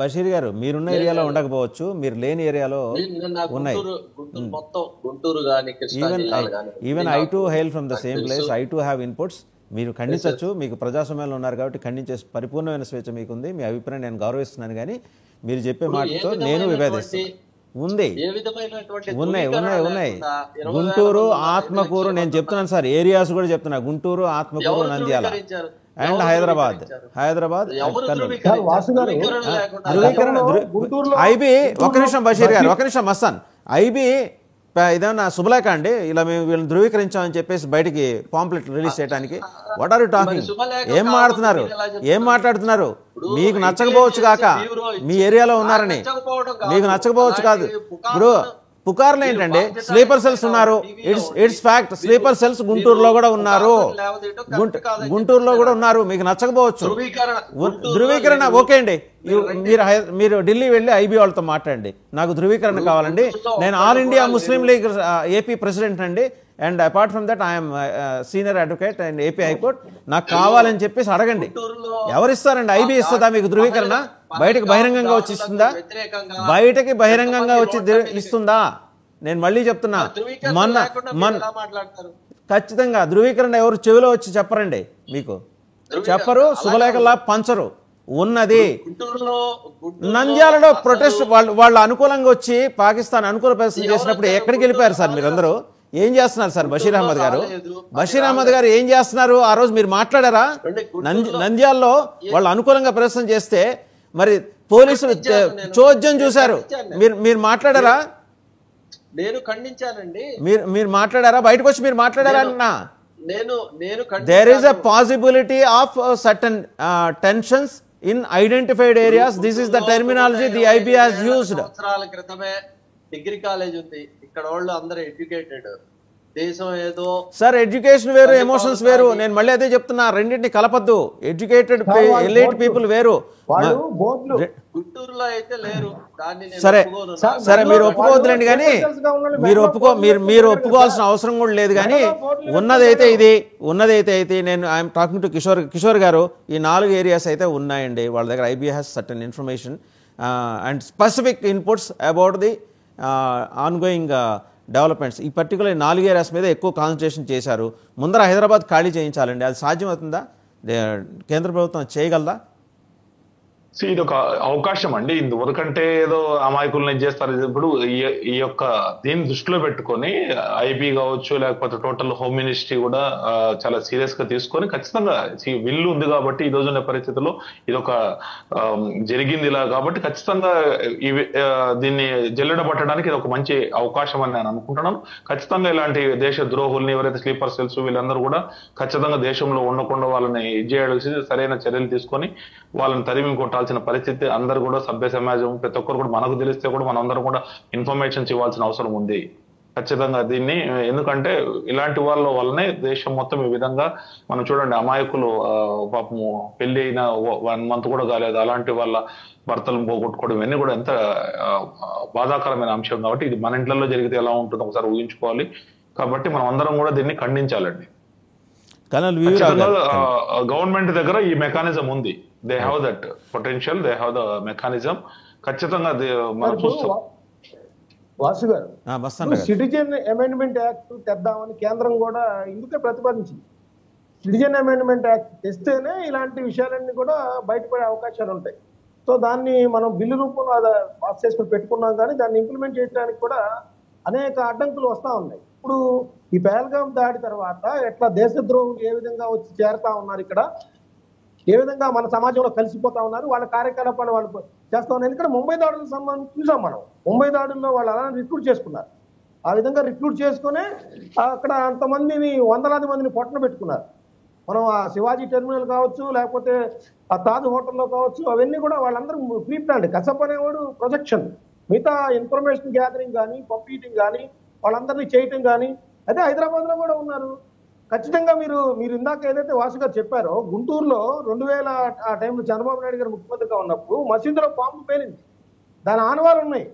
బషీర్ గారు మీరున్న ఏరియాలో ఉండకపోవచ్చు, మీరు లేని ఏరియాలో ఉన్నాయి. Even I too hail from the same place, I too have inputs. మీరు ఖండించవచ్చు, మీకు ప్రజాస్వామ్యంలో ఉన్నారు కాబట్టి ఖండించే పరిపూర్ణమైన స్వేచ్ఛ మీకుంది, మీ అభిప్రాయం నేను గౌరవిస్తున్నాను. కానీ మీరు చెప్పే మాటతో నేను విభేదిస్తాను. ఉంది, ఏ విధమైనటువంటి ఉన్నాయి ధృవీకరణ ఉన్నాయి ఉన్నాయి లేకుండా 20,000 గుంటూరు, మంది 5 ఆత్మకూరు, లక్షల నేను చెప్తున్నాను సార్, ఏరియాస్ కూడా చెప్తున్నా, గుంటూరు, ఆత్మకూరు, ఎవరు నంద్యాల ధృవీకరించారు? అండ్ ఎవరు హైదరాబాద్ ధృవీకరించారు? హైదరాబాద్ ఎవరు కర్నూలు. ధృవీకరించారు? వాసు గారు, ధృవీకరణ లేకుండా ధృవీకరణ గుంటూరులో ఐబీ ఒక నిమిషం బషీర్ గారు, ఒక నిమిషం మస్తాన్. ఐబీ ఇదేమన్నా శుభలేఖ అండి, ఇలా మేము వీళ్ళని ధృవీకరించామని చెప్పేసి బయటికి పాంప్లెట్ రిలీజ్ చేయడానికి? What are you talking? ఏం మాట్లాడుతున్నారు, ఏం మాట్లాడుతున్నారు? మీకు నచ్చకపోవచ్చు కాక, మీ ఏరియాలో ఉన్నారని మీకు నచ్చకపోవచ్చు కాదు. ఇప్పుడు పుకార్లు ఏంటండి? స్లీపర్ సెల్స్ ఉన్నారు, ఇట్స్ ఫ్యాక్ట్. స్లీపర్ సెల్స్ గుంటూరులో కూడా ఉన్నారు, గుంటూరులో కూడా ఉన్నారు. మీకు నచ్చకపోవచ్చు, ధృవీకరణ ఓకే అండి. మీరు ఢిల్లీ వెళ్ళి ఐబీ వాళ్ళతో మాట్లాడండి, నాకు ధృవీకరణ కావాలండి, నేను all India Muslim League AP president అండి, and apart from that I'm senior advocate and AP high court, నాకు కావాలని చెప్పేసి అడగండి. ఎవరిస్తారండి? ఐబీ ఇస్తుందా మీకు ధృవీకరణ? బయటకు బహిరంగంగా వచ్చి ఇస్తుందా? బయటకి బహిరంగంగా వచ్చి ఇస్తుందా? నేను మళ్ళీ చెప్తున్నా, ఖచ్చితంగా ధృవీకరణ ఎవరు చెవిలో వచ్చి చెప్పరండి, మీకు చెప్పరు, శుభలేఖలా పంచరు. ఉన్నది నంద్యాలలో ప్రొటెస్ట్, వాళ్ళు అనుకూలంగా వచ్చి పాకిస్తాన్ అనుకూల ప్రదర్శన చేసినప్పుడు ఎక్కడికి వెళ్ళిపోయారు సార్ మీరందరూ? ఏం చేస్తున్నారు సార్ బషీర్ అహ్మద్ గారు? బషీర్ అహ్మద్ గారు ఏం చేస్తున్నారు? ఆ రోజు మీరు మాట్లాడారా? నంద్యాలలో వాళ్ళు అనుకూలంగా ప్రదర్శన చేస్తే మరి పోలీసులు చోద్యం చూశారు, మీరు మాట్లాడారా? నేను ఖండించానండి. మీరు మాట్లాడారా? బయటకు వచ్చి మీరు మాట్లాడారా అన్నా? నేను there is a possibility of certain tensions in identified areas. This is the terminology the IB has used. సంవత్సరాల క్రితమే డిగ్రీ కాలేజ్ ఉంది, ఇక్కడ వాళ్ళు అందరూ ఎడ్యుకేటెడ్. దేశం ఏదో సార్, ఎడ్యుకేషన్ వేరు, ఎమోషన్స్ వేరు. నేను మళ్ళీ అదే చెప్తున్నా, రెండింటిని కలపద్దు. ఎడ్యుకేటెడ్ ఎలిట్ పీపుల్ వేరు. గుంటూరులో అయితే లేరు, సరే సరే, మీరు ఒప్పుకోవద్దులేండి, కానీ మీరు ఒప్పుకోవాల్సిన అవసరం కూడా లేదు. కానీ ఉన్నదైతే ఇది, ఉన్నదైతే అయితే నేను ఐఎమ్ టాకింగ్ టు కిషోర్ గారు, ఈ 4 ఏరియాస్ అయితే ఉన్నాయండి వాళ్ళ దగ్గర. IB has certain information and specific inputs about the ongoing developments. ఈ పర్టికులర్ 4 ఏరియాస్ మీద ఎక్కువ కాన్సన్ట్రేషన్ చేశారు. ముందర హైదరాబాద్ ఖాళీ చేయించాలండి. అది సాధ్యమవుతుందా? కేంద్ర ప్రభుత్వం చేయగలదా? ఇది ఒక అవకాశం అండి. ఇందువరకంటే ఏదో అమాయకులను చేస్తారు. ఇప్పుడు ఈ యొక్క దీన్ని దృష్టిలో పెట్టుకొని ఐబీ కావచ్చు, లేకపోతే టోటల్ హోమ్ మినిస్ట్రీ కూడా చాలా సీరియస్ గా తీసుకొని ఖచ్చితంగా విల్లు ఉంది కాబట్టి ఈ రోజున్న పరిస్థితుల్లో ఇది ఒక జరిగింది ఇలా కాబట్టి ఖచ్చితంగా దీన్ని జల్లెడ పట్టడానికి ఇది ఒక మంచి అవకాశం అని నేను అనుకుంటున్నాను. ఖచ్చితంగా ఇలాంటి దేశ ద్రోహుల్ని ఎవరైతే స్లీపర్ సెల్స్ వీళ్ళందరూ కూడా ఖచ్చితంగా దేశంలో ఉండకుండా వాళ్ళని చేయాల్సి సరైన చర్యలు తీసుకొని వాళ్ళని తరిమి కొట్టాల్సిన పరిస్థితి. అందరూ కూడా సభ్య సమాజం ప్రతి ఒక్కరు కూడా మనకు తెలిస్తే కూడా మనందరం కూడా ఇన్ఫర్మేషన్స్ ఇవ్వాల్సిన అవసరం ఉంది ఖచ్చితంగా దీన్ని. ఎందుకంటే ఇలాంటి వాళ్ళ వల్లనే దేశం మొత్తం ఈ విధంగా మనం చూడండి, అమాయకులు పాపము పెళ్లి అయిన 1 month కూడా కాలేదు అలాంటి వాళ్ళ భర్తలను పోగొట్టుకోవడం ఇవన్నీ కూడా ఎంత బాధాకరమైన అంశం. కాబట్టి ఇది మన ఇంట్లో జరిగితే ఎలా ఉంటుందో ఒకసారి ఊహించుకోవాలి. కాబట్టి మనం అందరం కూడా దీన్ని ఖండించాలండి. గవర్నమెంట్ దగ్గర ఈ మెకానిజం ఉంది. They have that potential, they have the mechanism. ఖచ్చితంగా మనం చూస్తాం. వాసు గారు, సిటిజన్ అమెండ్మెంట్ యాక్ట్ తెద్దామని కేంద్రం కూడా ఇందుకే ప్రతిపాదించింది. సిటిజన్ అమెండ్మెంట్ యాక్ట్ తెస్తేనే ఇలాంటి విషయాలన్నీ కూడా బయటపడే అవకాశాలు ఉంటాయి. సో దాన్ని మనం బిల్లు రూపంలో పాస్ చేసుకుని పెట్టుకున్నాం, కానీ దాన్ని ఇంప్లిమెంట్ చేయడానికి కూడా అనేక అడ్డంకులు వస్తూ ఉన్నాయి. ఇప్పుడు ఈ పహల్గాం దాడి తర్వాత ఎట్లా దేశద్రోహులు ఏ విధంగా వచ్చి చేరుతా ఉన్నారు, ఇక్కడ ఏ విధంగా మన సమాజంలో కలిసిపోతా ఉన్నారు, వాళ్ళ కార్యకలాపాలు వాళ్ళు చేస్తా ఉన్నారు. ఎందుకంటే ముంబై దాడులకు సంబంధించి చూసాం మనం. ముంబై దాడుల్లో వాళ్ళు అలా రిక్రూట్ చేసుకున్నారు. ఆ విధంగా రిక్రూట్ చేసుకునే అక్కడ అంతమందిని, 100,000 మందిని పొట్టన పెట్టుకున్నారు. మనం ఆ శివాజీ టెర్మినల్ కావచ్చు, లేకపోతే ఆ తాజ్ హోటల్లో కావచ్చు, అవన్నీ కూడా వాళ్ళందరూ ప్రీ ప్లాన్డ్. కసప్ అనేవాడు ప్రొజెక్షన్, మిగతా ఇన్ఫర్మేషన్ గ్యాదరింగ్ కానీ, పంపించడం కానీ, వాళ్ళందరినీ చేయటం కానీ. అదే హైదరాబాద్ లో కూడా ఉన్నారు. ఖచ్చితంగా మీరు ఇందాక ఏదైతే వాసు గారు చెప్పారో, గుంటూరులో 2000 ఆ టైంలో చంద్రబాబు నాయుడు గారు ముఖ్యమంత్రిగా ఉన్నప్పుడు మసీదులో బాంబు పేలింది. దాని ఆనవాళ్ళు ఉన్నాయి.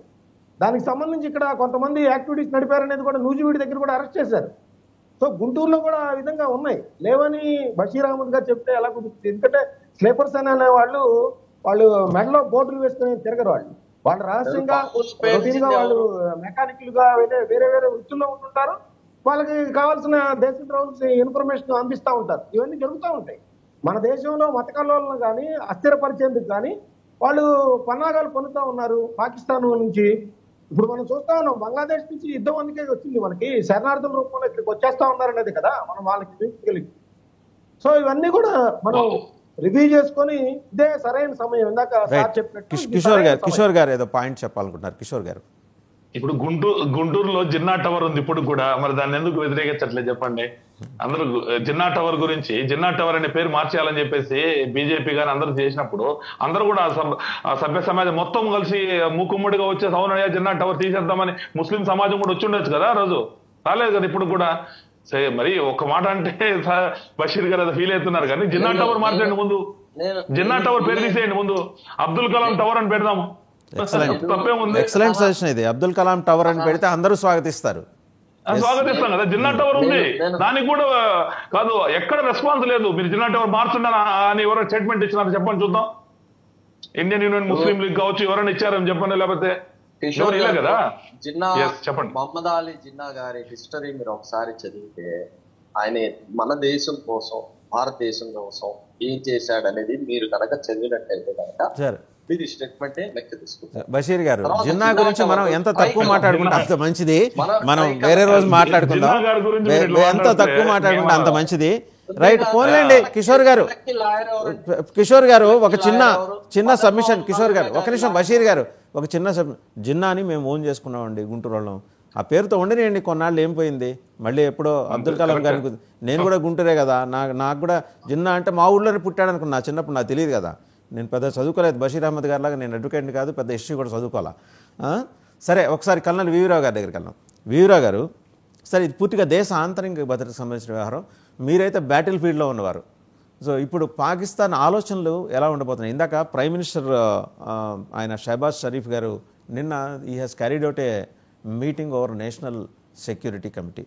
దానికి సంబంధించి ఇక్కడ కొంతమంది యాక్టివిటీస్ నడిపారనేది కూడా నూజివీడి దగ్గర కూడా అరెస్ట్ చేశారు. సో గుంటూరులో కూడా ఆ విధంగా ఉన్నాయి. లేవని బషీర్ అహ్మద్ గారు చెప్తే ఎలా కుదురుతుంది? ఎందుకంటే స్లీపర్స్ అనే వాళ్ళు మెడలో బోర్డులు వేసుకుని తిరగరు. వాళ్ళు రహస్యంగా వాళ్ళు మెకానికల్ గా వేరే వృత్తుల్లో ఉంటుంటారు. వాళ్ళకి కావాల్సిన దేశద్రోహులకు ఇన్ఫర్మేషన్ అందిస్తూ ఉంటారు. ఇవన్నీ జరుగుతూ ఉంటాయి. మన దేశంలో మత కల్లోలను కానీ అస్థిరపరిచేందుకు కానీ వాళ్ళు పన్నాగాలు పొందుతూ ఉన్నారు పాకిస్తాన్ నుంచి. ఇప్పుడు మనం చూస్తా ఉన్నాం బంగ్లాదేశ్ నుంచి యుద్ధం అందుకే వచ్చింది మనకి, శరణార్థుల రూపంలో ఇక్కడికి వచ్చేస్తా ఉన్నారనేది కదా మనం వాళ్ళకి చూపించగలిగి. సో ఇవన్నీ కూడా మనం రివ్యూ చేసుకొని ఇదే సరైన సమయం. ఇందాక సార్ చెప్పినట్టు కిషోర్ గారు ఏదో పాయింట్ చెప్పాలనుకుంటున్నారు. కిషోర్ గారు, ఇప్పుడు గుంటూరులో జిన్నా టవర్ ఉంది ఇప్పుడు కూడా, మరి దాన్ని ఎందుకు వ్యతిరేకించట్లేదు చెప్పండి? అందరూ జిన్నా టవర్ గురించి, జిన్నా టవర్ అనే పేరు మార్చేయాలని చెప్పేసి బీజేపీ గాని అందరూ చేసినప్పుడు అందరూ కూడా ఆ సభ్య సమాజం మొత్తం కలిసి మూకుమ్మడిగా వచ్చే అవునయ్యా జిన్నా టవర్ తీసేద్దామని ముస్లిం సమాజం కూడా వచ్చి ఉండొచ్చు కదా, ఆ రోజు రాలేదు కదా. ఇప్పుడు కూడా మరి ఒక మాట అంటే బషీర్ గారు అది ఫీల్ అవుతున్నారు కానీ జిన్నా టవర్ మార్చండి ముందు, జిన్నా టవర్ పేరు తీసేయండి ముందు, అబ్దుల్ కలాం టవర్ అని పెడదాము. ఎక్సలెంట్ సజెషన్ ఇది. అబ్దుల్ కలాం టవర్ అని పెడితే అందరూ స్వాగతిస్తారు. స్వాగతిస్తాం కదా. జిన్నా టవర్ ఉంది, దానికి కూడా కాదు, ఎక్కడ రెస్పాన్స్ లేదు. మీరు జిన్నా టవర్ మార్చుండ అని ఎవరైనా స్టేట్మెంట్ ఇచ్చినారు చెప్పండి చూద్దాం. ఇండియన్ యూనియన్ ముస్లిం లీగ్ కావచ్చు, ఎవరైనా ఇచ్చారని చెప్పండి, లేకపోతే కదా. జిన్నా చెప్పండి. మహమ్మద్ అలీ జిన్నా గారి హిస్టరీ మీరు ఒకసారి చదివితే ఆయన మన దేశం కోసం, భారతదేశం కోసం ఏం చేశాడు అనేది మీరు కనుక చదివినట్టయితే కనుక ఇది స్టేట్మెంటే లెక్క తీసుకుంటారు. బషీర్ గారు, జిన్నా గురించి మనం ఎంత తక్కువ మాట్లాడుకుంటే అంత మంచిది. మనం వేరే రోజు మాట్లాడుకుందాం. ఎంత తక్కువ మాట్లాడుకుంటే అంత మంచిది. రైట్, పోన్లేండి. కిషోర్ గారు ఒక చిన్న సబ్మిషన్. కిషోర్ గారు ఒక నిమిషం. బషీర్ గారు ఒక చిన్న జిన్నాని మేము ఓన్ చేసుకున్నామండి గుంటూరు వాళ్ళం. ఆ పేరుతో ఉండనియండి, కొన్నాళ్ళు ఏం పోయింది. మళ్ళీ ఎప్పుడో అబ్దుల్ కలాం గారికి, నేను కూడా గుంటూరే కదా, నాకు కూడా జిన్నా అంటే మా ఊళ్ళోనే పుట్టాడు అనుకున్నా చిన్నప్పుడు, నాకు తెలియదు కదా. నేను పెద్ద చదువుకోలేదు బషీర్ అహ్మద్ గారి లాగా, నేను అడ్వకేట్ని కాదు, పెద్ద హిస్టరీ కూడా చదువుకోవాలా. సరే, ఒకసారి కల్నల్ వీవీరావు గారి దగ్గరికి వెళ్దాం. వీవీరావు గారు, సరే ఇది పూర్తిగా దేశ ఆంతరిక భద్రతకు సంబంధించిన వ్యవహారం. మీరైతే బ్యాటిల్ ఫీల్డ్లో ఉన్నవారు. సో ఇప్పుడు పాకిస్తాన్ ఆలోచనలు ఎలా ఉండబోతున్నాయి? ఇందాక ప్రైమ్ మినిస్టర్ ఆయన షహబాజ్ షరీఫ్ గారు నిన్న ఈ has carried out A meeting over national security committee.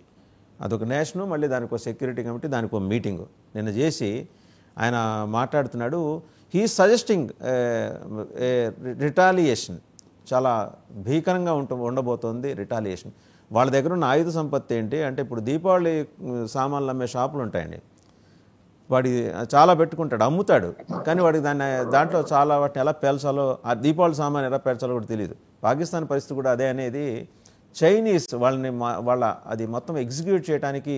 అదొక నేషనల్, మళ్ళీ దానికి ఒక సెక్యూరిటీ కమిటీ, దానికి ఒక మీటింగు నిన్న చేసి ఆయన మాట్లాడుతున్నాడు. He suggesting retaliation. చాలా భీకరంగా ఉండబోతోంది రిటాలియేషన్. వాళ్ళ దగ్గర ఉన్న ఆయుధ సంపత్తి ఏంటి అంటే, ఇప్పుడు దీపావళి సామాన్లు అమ్మే షాపులు ఉంటాయండి, వాడి చాలా పెట్టుకుంటాడు, అమ్ముతాడు, కానీ వాడికి దాంట్లో చాలా వాటిని ఎలా పేల్చాలో, ఆ దీపావళి సామాన్ ఎలా పేల్చాలో కూడా తెలియదు. పాకిస్తాన్ పరిస్థితి కూడా అదే అనేది. చైనీస్ వాళ్ళ అది మొత్తం ఎగ్జిక్యూట్ చేయడానికి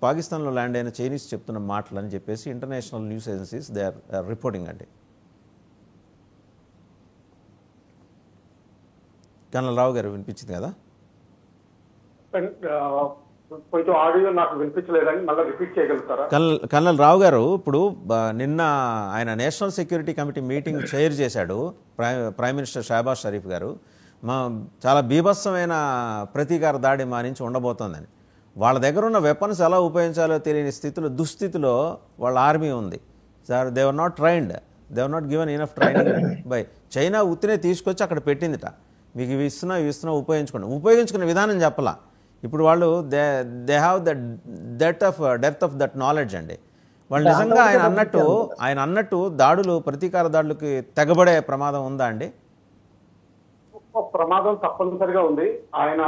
పాకిస్తాన్లో ల్యాండ్ అయిన చైనీస్ చెప్తున్న మాటలు అని చెప్పేసి international news agencies they are reporting అండి. కల్నల్ రావు గారు వినిపించింది కదా? కొంచెం ఆడియో నాకు వినిపించలేదని మళ్ళీ రిపీట్ చేయగలుగుతారా? కల్నల్ రావు గారు, ఇప్పుడు నిన్న ఆయన national security committee meeting chair చేశాడు ప్రైమ్ మినిస్టర్ షహబాజ్ షరీఫ్ గారు. చాలా బీభత్సమైన ప్రతీకార దాడి మా నుంచి ఉండబోతోందని. వాళ్ళ దగ్గర ఉన్న వెపన్స్ ఎలా ఉపయోగించాలో తెలియని దుస్థితిలో వాళ్ళ ఆర్మీ ఉంది sir. They are not trained, they are not given enough training by China. ఉత్తినే తీసుకొచ్చి అక్కడ పెట్టిందిట, మీకు ఇవి ఇస్తున్నా ఉపయోగించుకునే విధానం చెప్పలా. ఇప్పుడు వాళ్ళు they have the depth of that knowledge అండి. వాళ్ళు నిజంగా ఆయన అన్నట్టు దాడులు, ప్రతీకార దాడులకి తెగబడే ప్రమాదం ఉందా అండి? ప్రమాదం తప్పనిసరిగా ఉంది. ఆయన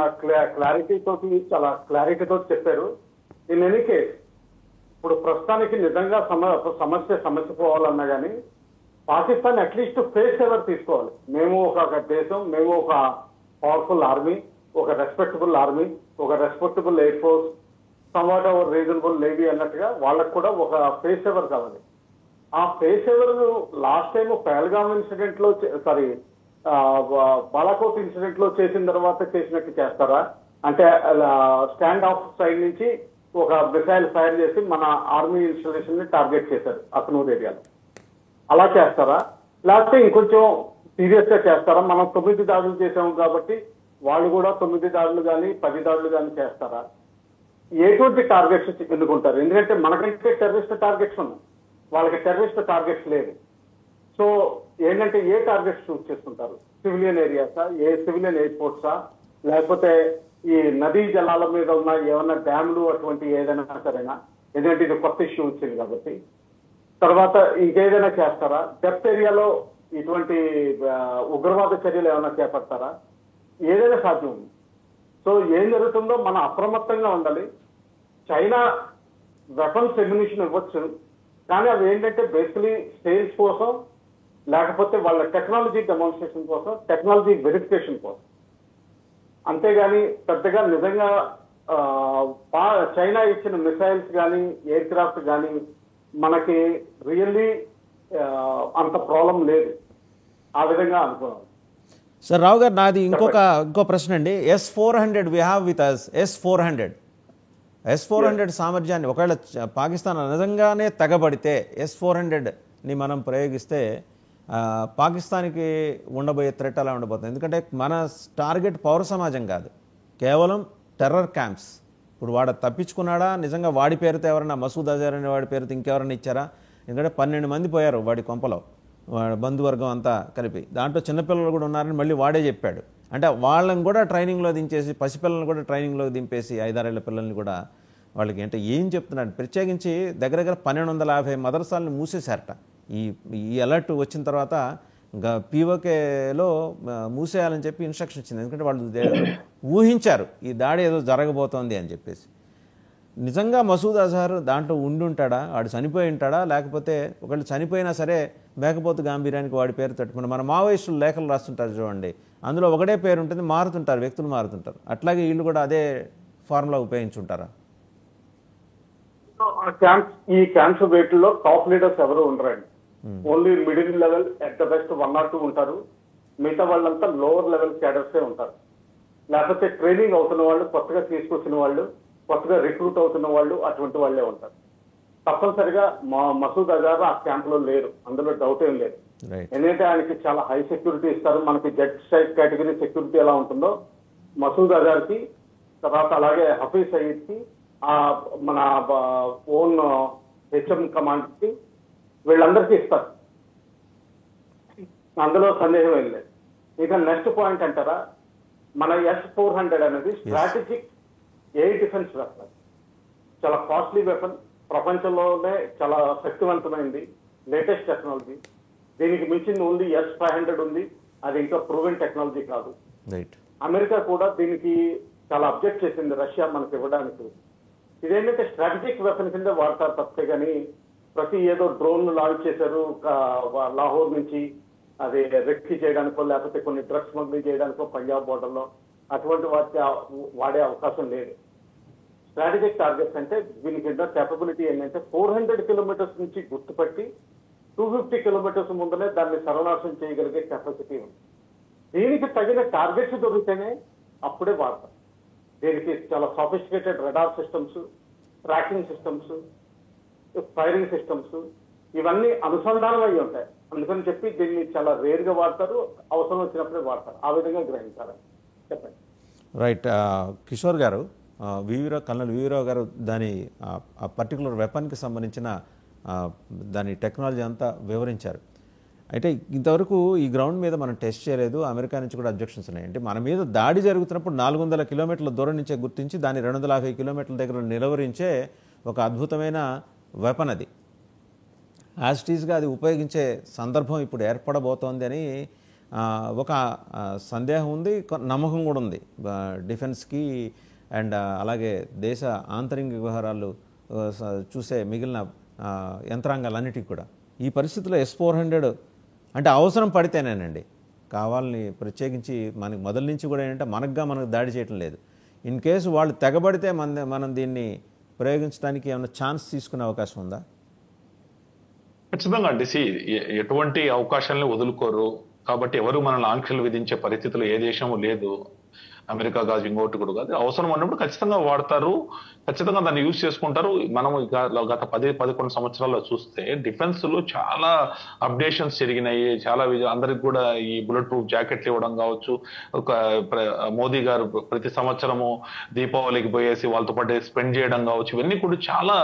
చాలా క్లారిటీతో చెప్పారు. ఇన్ ఎనీ కేస్ ఇప్పుడు ప్రస్తుతానికి నిజంగా సమస్య పోవాలన్నా కానీ పాకిస్తాన్ అట్లీస్ట్ ఫేస్ ఎవర్ తీసుకోవాలి. మేము ఒక దేశం, మేము ఒక పవర్ఫుల్ ఆర్మీ, ఒక రెస్పెక్టబుల్ ఆర్మీ, ఒక respectable air force, somewhat our reasonable navy అన్నట్టుగా వాళ్ళకు కూడా ఒక ఫేస్ ఎవర్ కావాలి. ఆ face saver last time Pahalgam incident లో బాలాకోట్ ఇన్సిడెంట్ లో చేసిన తర్వాత చేసినట్టు చేస్తారా? అంటే స్టాండ్ ఆఫ్ సైడ్ నుంచి ఒక మిసైల్ ఫైర్ చేసి మన ఆర్మీ ఇన్స్టాలేషన్ ని టార్గెట్ చేశారు అక్నూర్ ఏరియాలో. అలా చేస్తారా? లేకపోతే ఇంకొంచెం సీరియస్ గా చేస్తారా? మనం 9 దాడులు చేసాము కాబట్టి వాళ్ళు కూడా 9 దాడులు కానీ 10 దాడులు కానీ చేస్తారా? ఎటువంటి టార్గెట్స్ ఎన్నుకుంటారు? ఎందుకంటే మనకంటే టెర్రరిస్ట్ టార్గెట్స్ ఉన్నాయి, వాళ్ళకి టెర్రరిస్ట్ టార్గెట్స్ లేదు. సో ఏంటంటే ఏ టార్గెట్స్ చూస్ చేసుకుంటారు? సివిలియన్ ఏరియాసా, సివిలియన్ ఎయిర్పోర్ట్సా, లేకపోతే ఈ నదీ జలాల మీద ఉన్న ఏమన్నా డ్యామ్లు అటువంటి ఏదైనా సరేనా? ఎందుకంటే ఇది కొత్త ఇష్యూ వచ్చింది కాబట్టి. తర్వాత ఇంకేదైనా చేస్తారా? డెప్త్ ఏరియాలో ఇటువంటి ఉగ్రవాద చర్యలు ఏమైనా చేపడతారా? ఏదైనా సాధ్యం ఉంది. సో ఏం జరుగుతుందో మనం అప్రమత్తంగా ఉండాలి. చైనా వెపన్స్ ఎమ్యునిషన్ ఇవ్వచ్చు, కానీ అవి ఏంటంటే బేసికలీ సేల్స్ కోసం, లేకపోతే వాళ్ళ టెక్నాలజీ డెమాన్స్ట్రేషన్ కోసం, టెక్నాలజీ వెరిఫికేషన్ కోసం. అంతేగాని పెద్దగా నిజంగా చైనా ఇచ్చిన మిసైల్స్ కానీ ఎయిర్ క్రాఫ్ట్ కానీ మనకి రియల్లీ అంత ప్రాబ్లం లేదు, ఆ విధంగా అనుకున్నాం. సార్ రావు గారు, నాది ఇంకో ప్రశ్న అండి. S-400 we have with us. S-400 సామర్థ్యాన్ని ఒకవేళ పాకిస్తాన్ నిజంగానే తెగబడితే S-400ని మనం ప్రయోగిస్తే పాకిస్తాన్కి ఉండబోయే థ్రెట్ అలా ఉండబోతుంది. ఎందుకంటే మన టార్గెట్ పౌర సమాజం కాదు, కేవలం టెర్రర్ క్యాంప్స్. ఇప్పుడు వాడు తప్పించుకున్నాడా, నిజంగా వాడి పేరుతో ఎవరైనా మసూద్ అజర్ అనే వాడి పేరుతో ఇంకెవరైనా ఇచ్చారా? ఎందుకంటే 12 మంది పోయారు వాడి కొంపలో, వాడి బంధువర్గం అంతా కలిపి. దాంట్లో చిన్నపిల్లలు కూడా ఉన్నారని మళ్ళీ వాడే చెప్పాడు. అంటే వాళ్ళని కూడా ట్రైనింగ్లో దించేసి, పసిపిల్లల్ని కూడా ట్రైనింగ్లో దింపేసి 5-6 ఏళ్ల పిల్లల్ని కూడా వాళ్ళకి అంటే ఏం చెప్తున్నాడు. ప్రత్యేకించి దగ్గర 1250 మదర్సాలను మూసేశారట. ఈ అలర్ట్ వచ్చిన తర్వాత ఇంకా పీఓకేలో మూసేయాలని చెప్పి ఇన్స్ట్రక్షన్ వచ్చింది. ఎందుకంటే వాళ్ళు ఊహించారు ఈ దాడి ఏదో జరగబోతోంది అని చెప్పేసి. నిజంగా మసూద్ అజహర్ దాంట్లో ఉండుంటాడా, వాడు చనిపోయి ఉంటాడా, లేకపోతే ఒకళ్ళు చనిపోయినా సరే మేకపోతు గాంభీర్యానికి వాడి పేరు తట్టుకుని మన మావోయిస్టులు లేఖలు రాస్తుంటారు చూడండి, అందులో ఒకటే పేరు ఉంటుంది, మారుతుంటారు, వ్యక్తులు మారుతుంటారు. అట్లాగే వీళ్ళు కూడా అదే ఫార్ములా ఉపయోగించుంటారా? ఈ క్యాంప్స్ వేటిల్లో టాప్ లీడర్స్ ఎవరు ఉండరండి. Only middle level, at the best 1 or 2 ఉంటారు. మిగతా వాళ్ళంతా లోవర్ లెవెల్ క్యాడర్సే ఉంటారు. లేకపోతే ట్రైనింగ్ అవుతున్న వాళ్ళు, కొత్తగా తీసుకొచ్చిన వాళ్ళు, కొత్తగా రిక్రూట్ అవుతున్న వాళ్ళు, అటువంటి వాళ్ళే ఉంటారు. తప్పనిసరిగా మసూద్ అజహర్ ఆ క్యాంప్ లో లేరు, అందులో డౌట్ ఏం లేదు. ఎందుకంటే ఆయనకి చాలా హై సెక్యూరిటీ ఇస్తారు. మనకి జెడ్ స్ట్రైక్ కేటగిరీ సెక్యూరిటీ ఎలా ఉంటుందో మసూద్ అజహర్ కి, తర్వాత అలాగే హఫీజ్ సయీద్ కి, మన ఓన్ హెచ్ఎం కమాండ్ కి, వీళ్ళందరికీ ఇస్తారు, అందులో సందేహం ఏం లేదు. ఇక నెక్స్ట్ పాయింట్ అంటారా, మన S-400 అనేది స్ట్రాటజిక్ ఎయిర్ డిఫెన్స్ వెపన్, చాలా కాస్ట్లీ వెపన్, ప్రపంచంలోనే చాలా శక్తివంతమైంది, లేటెస్ట్ టెక్నాలజీ. దీనికి మించింది ఓన్లీ S-500 ఉంది, అది ఇంకా ప్రూవెన్ టెక్నాలజీ కాదు. అమెరికా కూడా దీనికి చాలా అబ్జెక్ట్ చేసింది, రష్యా మనకి ఇవ్వడానికి. ఇదేంటంటే స్ట్రాటజిక్ వెపన్ కింద వాడతారు తప్పే కానీ ప్రతి ఏదో డ్రోన్ లాంచ్ చేశారు లాహోర్ నుంచి, అది రెక్కి చేయడానికో లేకపోతే కొన్ని డ్రగ్స్ స్మగ్లింగ్ చేయడానికో పంజాబ్ బోర్డర్లో, అటువంటి వాడే అవకాశం లేదు. స్ట్రాటజిక్ టార్గెట్స్ అంటే దీనికి కేపబిలిటీ ఏంటంటే 400 కిలోమీటర్స్ నుంచి గుర్తుపట్టి 250 కిలోమీటర్స్ ముందనే దాన్ని సర్వనాశనం చేయగలిగే కెపాసిటీ ఉంది. దీనికి తగిన టార్గెట్స్ దొరికితేనే అప్పుడే వాడతాం. దీనికి చాలా sophisticated radar systems, tracking systems, firing systems ఇవన్నీ అనుసంధానం అయ్యి ఉంటాయి. అందుకని చెప్పి దీన్ని చాలా రేర్ గా వాడతారు, అవసరం వచ్చినప్పుడే వాడతారు. ఆ విధంగా గ్రహించాలి. చెప్పండి. రైట్. కిషోర్ గారు, కల్నల్ వీవీరావు గారు దాని ఆ పర్టికులర్ వెపన్కి సంబంధించిన దాని టెక్నాలజీ అంతా వివరించారు. అయితే ఇంతవరకు ఈ గ్రౌండ్ మీద మనం టెస్ట్ చేయలేదు, అమెరికా నుంచి కూడా అబ్జెక్షన్స్ ఉన్నాయి. అంటే మన మీద దాడి జరుగుతున్నప్పుడు 400 కిలోమీటర్ల దూరం నుంచే గుర్తించి దాన్ని 250 కిలోమీటర్ల దగ్గర నిలవరించే ఒక అద్భుతమైన వెపన్ అది. యాజ్టీస్గా అది ఉపయోగించే సందర్భం ఇప్పుడు ఏర్పడబోతోంది అని ఒక సందేహం ఉంది, నమ్మకం కూడా ఉంది డిఫెన్స్కి అండ్ అలాగే దేశ ఆంతరింగ వ్యవహారాలు చూసే మిగిలిన యంత్రాంగాలన్నిటికీ కూడా. ఈ పరిస్థితుల్లో S-400 అంటే అవసరం పడితేనేనండి, కావాలని ప్రత్యేకించి మనకి మొదటి నుంచి కూడా ఏంటంటే మనకు దాడి చేయటం లేదు. ఇన్ కేసు వాళ్ళు తెగబడితే మనం దీన్ని ప్రయోగించడానికి ఏమైనా ఛాన్స్ తీసుకునే అవకాశం ఉందా? ఖచ్చితంగా అండి. ఎటువంటి అవకాశాలను వదులుకోరు కాబట్టి ఎవరు మనల్ని ఆంక్షలు విధించే పరిస్థితులు ఏ దేశము లేదు, అమెరికా కాదు, ఇంకోటి కూడా కాదు. అవసరం అన్నప్పుడు ఖచ్చితంగా వాడతారు, ఖచ్చితంగా దాన్ని యూజ్ చేసుకుంటారు. మనం గత 10-11 సంవత్సరాల్లో చూస్తే డిఫెన్స్ లో చాలా అప్డేషన్స్ జరిగినాయి. చాలా అందరికి కూడా ఈ బుల్లెట్ ప్రూఫ్ జాకెట్లు ఇవ్వడం కావచ్చు, ఒక మోదీ గారు ప్రతి సంవత్సరము దీపావళికి పోయేసి వాళ్ళతో పాటు స్పెండ్ చేయడం కావచ్చు, ఇవన్నీ కూడా చాలా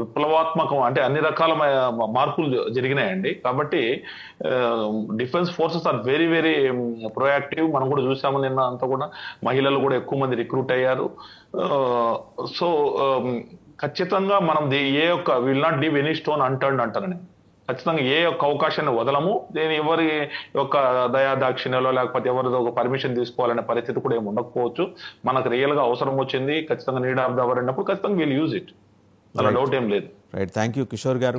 విప్లవాత్మకం, అంటే అన్ని రకాల మార్పులు జరిగినాయండి. కాబట్టి defence forces are very very proactive. మనం కూడా చూసాము నిన్న అంతా కూడా మహిళలు కూడా ఎక్కువ మంది రిక్రూట్ అయ్యారు. సో ఖచ్చితంగా మనం will not leave any stone unturned అంటారని, ఖచ్చితంగా ఏ ఒక్క అవకాశాన్ని వదలము. దీని ఎవరి యొక్క దయాదాక్షిణ్యంలో లేకపోతే ఎవరిదో ఒక పర్మిషన్ తీసుకోవాలనే పరిస్థితి కూడా ఏమి ఉండకపోవచ్చు. మనకు రియల్ గా అవసరం వచ్చింది, ఖచ్చితంగా నీడ్ ఆఫ్ ద అవర్ అన్నప్పుడు ఖచ్చితంగా వీల్ యూజ్ ఇట్, అలా డౌట్ ఏం లేదు. రైట్, థ్యాంక్ యూ కిషోర్ గారు.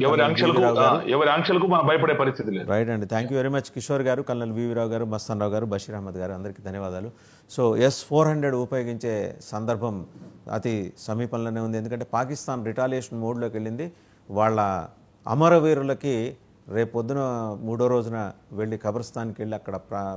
ఎవరి ఆంక్షలకు మనం భయపడే పరిస్థితి లేదు. రైట్ అండి, thank you very much Kishore గారు, కల్నల్ వీవీరావు గారు, మస్తాన్ రావు గారు, బషీర్ అహ్మద్ గారు, అందరికీ ధన్యవాదాలు. సో S-400 ఉపయోగించే సందర్భం అతి సమీపంలోనే ఉంది. ఎందుకంటే పాకిస్తాన్ రిటాలియేషన్ మోడ్లోకి వెళ్ళింది. వాళ్ళ అమరవీరులకి రేపొద్దున 3వ రోజున వెళ్ళి కబ్రస్థాన్కి వెళ్ళి అక్కడ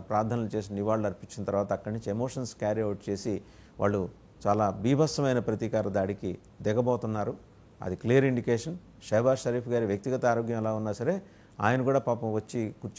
ప్రార్థనలు చేసి నివాళులు అర్పించిన తర్వాత అక్కడి నుంచి ఎమోషన్స్ క్యారీ అవుట్ చేసి వాళ్ళు చాలా బీభత్సమైన ప్రతీకార దాడికి దిగబోతున్నారు. అది క్లియర్ ఇండికేషన్. షహబాజ్ షరీఫ్ గారి వ్యక్తిగత ఆరోగ్యం ఎలా ఉన్నా సరే ఆయన కూడా పాపం వచ్చి కుర్చీ